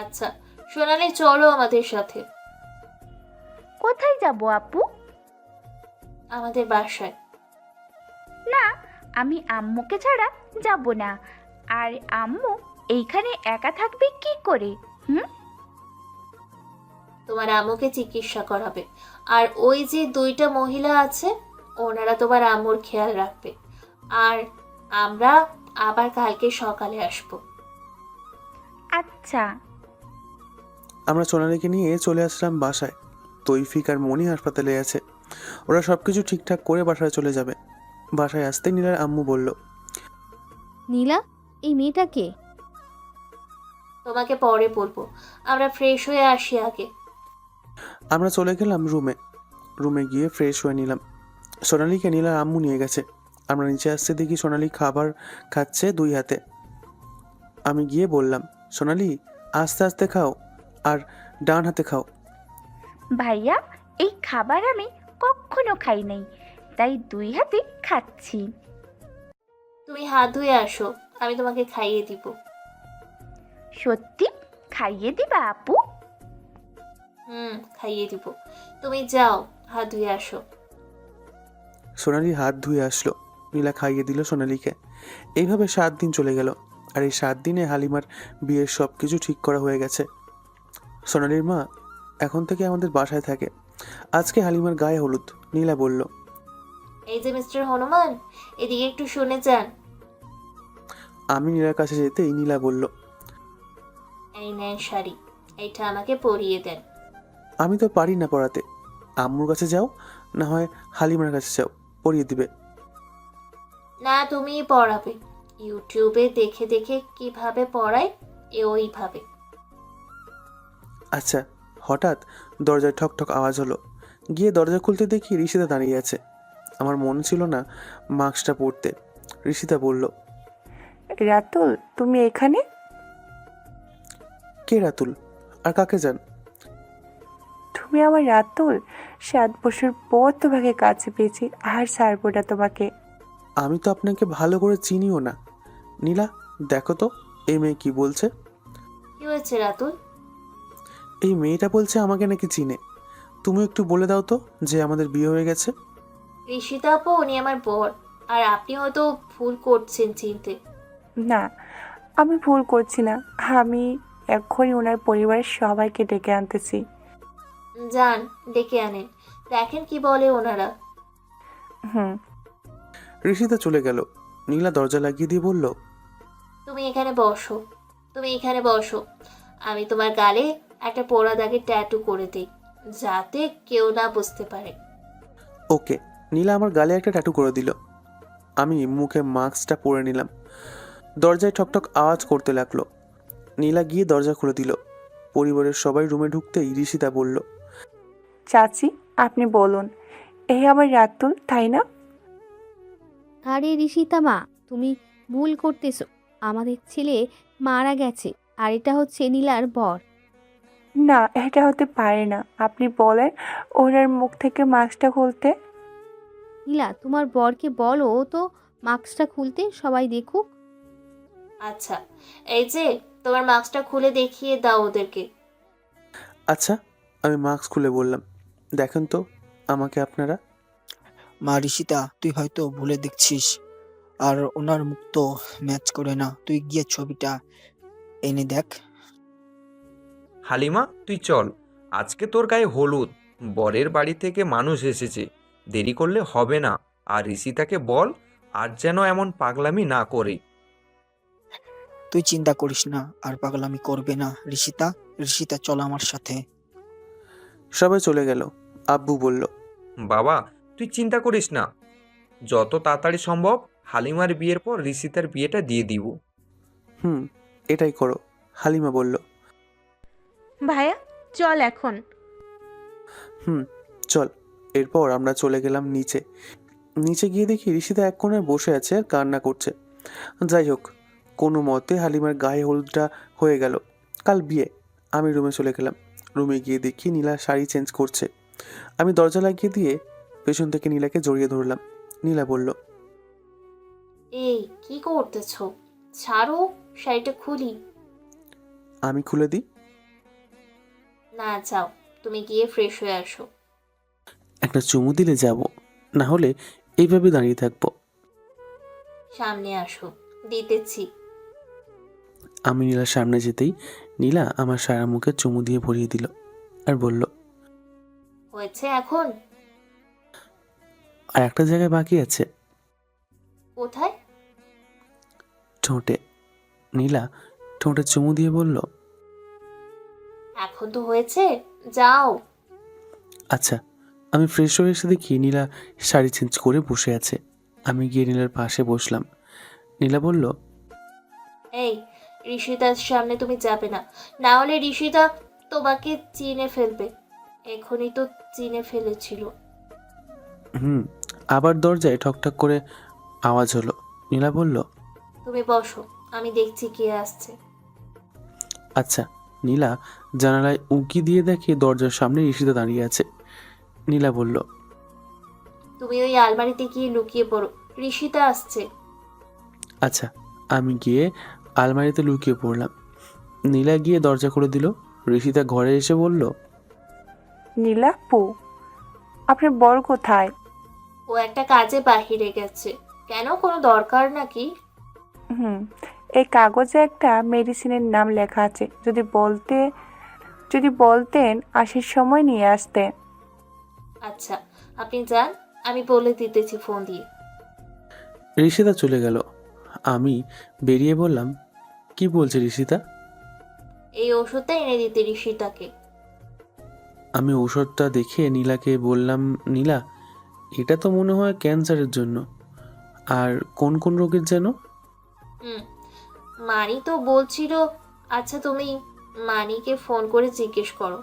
আচ্ছা সোনালি, চলো আমাদের সাথে। কোথায় যাব আপু? আমাদের বাসায়। না, আমি আম্মুকে ছাড়া যাব না। আর আম্মু এইখানে একা থাকবে কি করে? তোমার আম্মুকে চিকিৎসা করাবে, আর ওই যে 2টা মহিলা আছে, ওনারা তোমার আম্মুর খেয়াল রাখবে। আর আমরা আবার কালকে সকালে আসবো। আচ্ছা। আমরা সোনালিকে নিয়ে চলে আসলাম বাসায়। তৌফিক আর মনি হাসপাতালে আছে। ওরা সবকিছু ঠিকঠাক করে বাসায় চলে যাবে। বাসায় আসতে নীলার আম্মু বলল, নীলা, এই মেয়েটা কে? তোমাকে পরে বলবো, আমরা ফ্রেশ হয়ে আসি আগে। আমরা চলে গেলাম রুমে গিয়ে ফ্রেশ হয়ে নিলাম। সোনালিকে নীলার আম্মু নিয়ে গেছে। আমরা নিচে আসতে দেখি সোনালি খাবার খাচ্ছে 2 হাতে। আমি গিয়ে বললাম, সোনালি আস্তে আস্তে খাও, আর ডান হাতে খাও। ভাইয়া, এই খাবার আমি কখনো খাই নাই, তাই 2 হাতে খাচ্ছি। তুমি হাত ধুয়ে আসো, আমি তোমাকে খাইয়ে দিব। সত্যি খাইয়ে দিবা আপু? খাইয়ে দিব। তুমি যাও, হাত ধুয়ে আসো। সোনালি হাত ধুয়ে আসলো। নীলা খাইয়ে দিল সোনালিকে। এইভাবে 7 দিন চলে গেল। আর এই 7 দিনে হালিমার বিয়ের সব কিছু ঠিক করা হয়ে গেছে। সোনালির মা এখন থেকে আমাদের বাসায় থাকে। আজকে হালিমার গায়ে হলুদ। নীলা বলল, এই যে মিস্টার হনুমান, এদিকে একটু শুনে যান। আমি নীলার কাছে যেতেই নীলা বলল, এই নেন শাড়ি, এইটা আমাকে পরিয়ে দেন। আমি তো পারি না পড়াতে। আম্মুর কাছে যাও, না হয় হালিমার কাছে যাও, পরিয়ে দিবে। না, তুমিই পড়াবে। ইউটিউবে দেখে দেখে কিভাবে পড়ায় ওইভাবে। আচ্ছা। হঠাৎ দরজায় ঠক ঠক আওয়াজ হলো। গিয়ে দরজা খুলতে দেখি ঋষিতা দাঁড়িয়ে আছে। আমার মনে ছিল না মাস্কটা পরতে। ঋষিতা বলল, রাতুল তুমি এখানে? কে রাতুল? আর কাকে যান? তুমি আমার রাতুল, 7 বছর পর তোমাকে কাছে পেয়েছি, আর ছাড়বো না তোমাকে। আমি তো আপনাকে ভালো করে চিনিও না। নীলা, দেখো তো এই মেয়ে কি বলছে। কি হয়েছে রাতুল? এই মেয়েটা বলছে আমাকে নাকি চিনে। তুমি একটু বলে দাও তো যে আমাদের বিয়ে হয়ে গেছে। ঋষিতা আপু, উনি আমার বর। আর আপনি হয়তো ভুল করছেন চিনতে। না, আমি ভুল করছি না। আমি এক্ষুনি ওনার পরিবারের সবাইকে ডেকে আনতেছি। যান, ডেকে আনেন, দেখেন কি বলে ওনারা। হুম। ঋষিতা চলে গেল। নীলা দরজা লাগিয়ে দিয়ে বলল, তুমি এখানে বসো, তুমি এখানে বসো। আমি তোমার গালে একটা পোড়া দাগের ট্যাটু করে দিই, যাতে কেউ না বুঝতে পারে। ওকে। নীলা আমার গালে একটা ট্যাটু করে দিল। আমি মুখে মাস্কটা পরে নিলাম। দরজায় ঠকঠক আওয়াজ করতে লাগলো। নীলা গিয়ে দরজা খুলে দিল। পরিবারের সবাই রুমে ঢুকতেই ঋষিতা বলল, চাচি, আপনি বলুন, এই আমার রাতুল, তাই না? আরে ঋষিতা মা, তুমি ভুল করতেছো। আমাদের ছেলে মারা গেছে, আর এটা হচ্ছে নীলার বর। না, এটা হতে পারে না। আপনি বলেন ওনার মুখ থেকে মাস্কটা খুলতে। নীলা, তোমার বরকে বলো তো মাস্কটা খুলতে, সবাই দেখুক। আচ্ছা, এই যে তোমার মাস্কটা খুলে দেখিয়ে দাও ওদেরকে। আচ্ছা। আমি মাস্ক খুলে বললাম, দেখেন তো আমাকে আপনারা। মা ঋষিতা, তুই হয়তো ভুলে দেখছিস, আর ওনার মুখ তো ম্যাচ করে না। তুই গিয়ে ছবিটা এনে দেখ। হালিমা, তুই চল, আজকে তোর গায়ে হলুদ। বরের বাড়ি থেকে মানুষ এসেছে, দেরি করলে হবে না। আর ঋষিতাকে বল আর যেন এমন পাগলামি না করে। তুই চিন্তা করিস না, আর পাগলামি করবে না ঋষিতা। ঋষিতা, চল আমার সাথে। সবাই চলে গেল। আব্বু বলল, বাবা, তুই চিন্তা করিস না, যত তাড়াতাড়ি সম্ভব হালিমার বিয়ের পর ঋষিতার বিয়েটা দিয়ে দিব। হুম, এটাই করো। হালিমা বলল, ভাইয়া, চল এখন। হুম, চল। এরপর আমরা চলে গেলাম নিচে। নিচে গিয়ে দেখি ঋষিতা এক কোণায় বসে আছে আর কান্না করছে। যাই হোক, কোনো মতে হালিমার গায়ে হলুদটা হয়ে গেল। কাল বিয়ে। আমি রুমে চলে গেলাম। রুমে গিয়ে দেখি নীলা শাড়ি চেঞ্জ করছে। আমি দরজা লাগিয়ে দিয়ে পেছন থেকে নীলাকে জড়িয়ে ধরলাম। নীলা বলল, এই কি করতেছো? ছাড়ো, শাড়িটা খুলি। আমি খুলে দিই। না, যাও, তুমি গিয়ে ফ্রেশ হয়ে আসো। একটা চুমু দিলে যাব, না হলে এইভাবে দাঁড়িয়ে থাকবো। সামনে আসো, দিতেছি। আমি নীলার সামনে যেতেই নীলা আমার সারা মুখে চুমু দিয়ে ভরিয়ে দিল আর বলল, হয়েছে এখন? আর একটা জায়গায় বাকি আছে। কোথায়? ঠোঁটে। নীলা ঠোঁটে চুমু দিয়ে বলল, এখন তো হয়েছে, যাও। আচ্ছা। আমি ফ্রেশ হয়ে এসে দেখি নীলা শাড়ি চেঞ্জ করে বসে আছে। আমি গিয়ে নীলার পাশে বসলাম। নীলা বলল, এই, ঋষিতার সামনে তুমি যাবে না, না হলে ঋষিতা তোমাকে চিনে ফেলবে। এখনই তো চিনে ফেলেছিল। হুম। আবার দরজায় ঠকঠক করে আওয়াজ হলো। নীলা বলল, তুমি বসো, আমি দেখছি কে আসছে। আচ্ছা। নীলা জানালায় উঁকি দিয়ে দেখে দরজার সামনে ঋষিতা দাঁড়িয়ে আছে। নীলা বলল, তুমি ওই আলমারিতে গিয়ে লুকিয়ে পড়ো, ঋষিতা আসছে। আচ্ছা। আমি গিয়ে আলমারিতে লুকিয়ে পড়লাম। নীলা গিয়ে দরজা খুলে দিল। ঋষিতা ঘরে এসে বলল, নীলাপু, আপনার বর কোথায়? ও একটা কাজে বাহিরে গেছে। কেন, কোনো দরকার নাকি? হুম, এই কাগজে একটা মেডিসিনের নাম লেখা আছে। যদি বলতেন আসার সময় নিয়ে আসতে। আচ্ছা, আপনি যান, আমি বলে দিতেছি ফোন দিয়ে। ঋষিতা চলে গেল। আমি বেরিয়ে বললাম, কি বলছে ঋষিতা? এই ওষুধটা এনে দিতে ঋষিতাকে। আমি ঔষধটা দেখে নীলাকে বললাম, নীলা, এটা তো মনে হয় ক্যান্সারের জন্য। আর কোন কোন রোগের যেন? মানি তো বলছিল। আচ্ছা, তুমি মানিকে ফোন করে জিজ্ঞেস করো।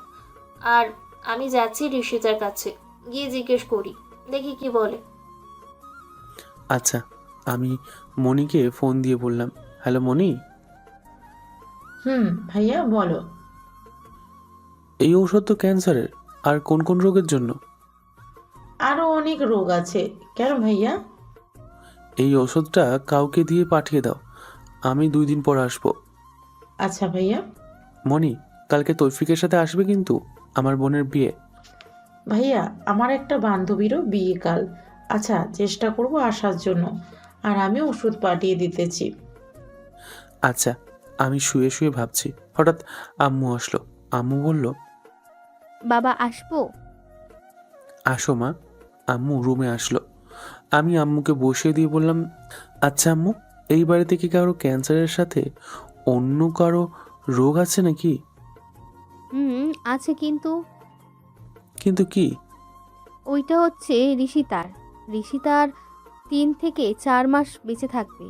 আর আমি যাচ্ছি ঋষিতার কাছে, গিয়ে জিজ্ঞেস করি, দেখি কি বলে। আচ্ছা। আমি মনিকে ফোন দিয়ে বললাম, হ্যালো মনি। ভাইয়া বলো। এই ঔষধ তো ক্যান্সারের, আর কোন কোন রোগের জন্য? আরো অনেক রোগ আছে। কেন ভাইয়া? এই ওষুধটা কাউকে দিয়ে পাঠিয়ে দাও, আমি 2 দিন পর আসবো। আচ্ছা ভাইয়া। মনি, কালকে তৌফিকের সাথে আসবে কিন্তু, আমার বোনের বিয়ে। ভাইয়া আমার একটা বান্ধবীরও বিয়ে কাল। আচ্ছা চেষ্টা করব আসার জন্য। আর আমি ওষুধ পাঠিয়ে দিতেছি। আচ্ছা। আমি শুয়ে শুয়ে ভাবছি, হঠাৎ আম্মু আসলো। আম্মু বলল, বাবা আসবো? আসো মা। আম্মু রুমে আসলো। আমি আম্মুকে বসিয়ে দিয়ে বললাম, আচ্ছা আম্মু, এই বাড়িতে কি কারো ক্যান্সারের সাথে অন্য কারো রোগ আছে নাকি? আছে কিন্তু। কিন্তু কি? ওইটা হচ্ছে ঋষিতার 3 থেকে 4 মাস বেঁচে থাকবে।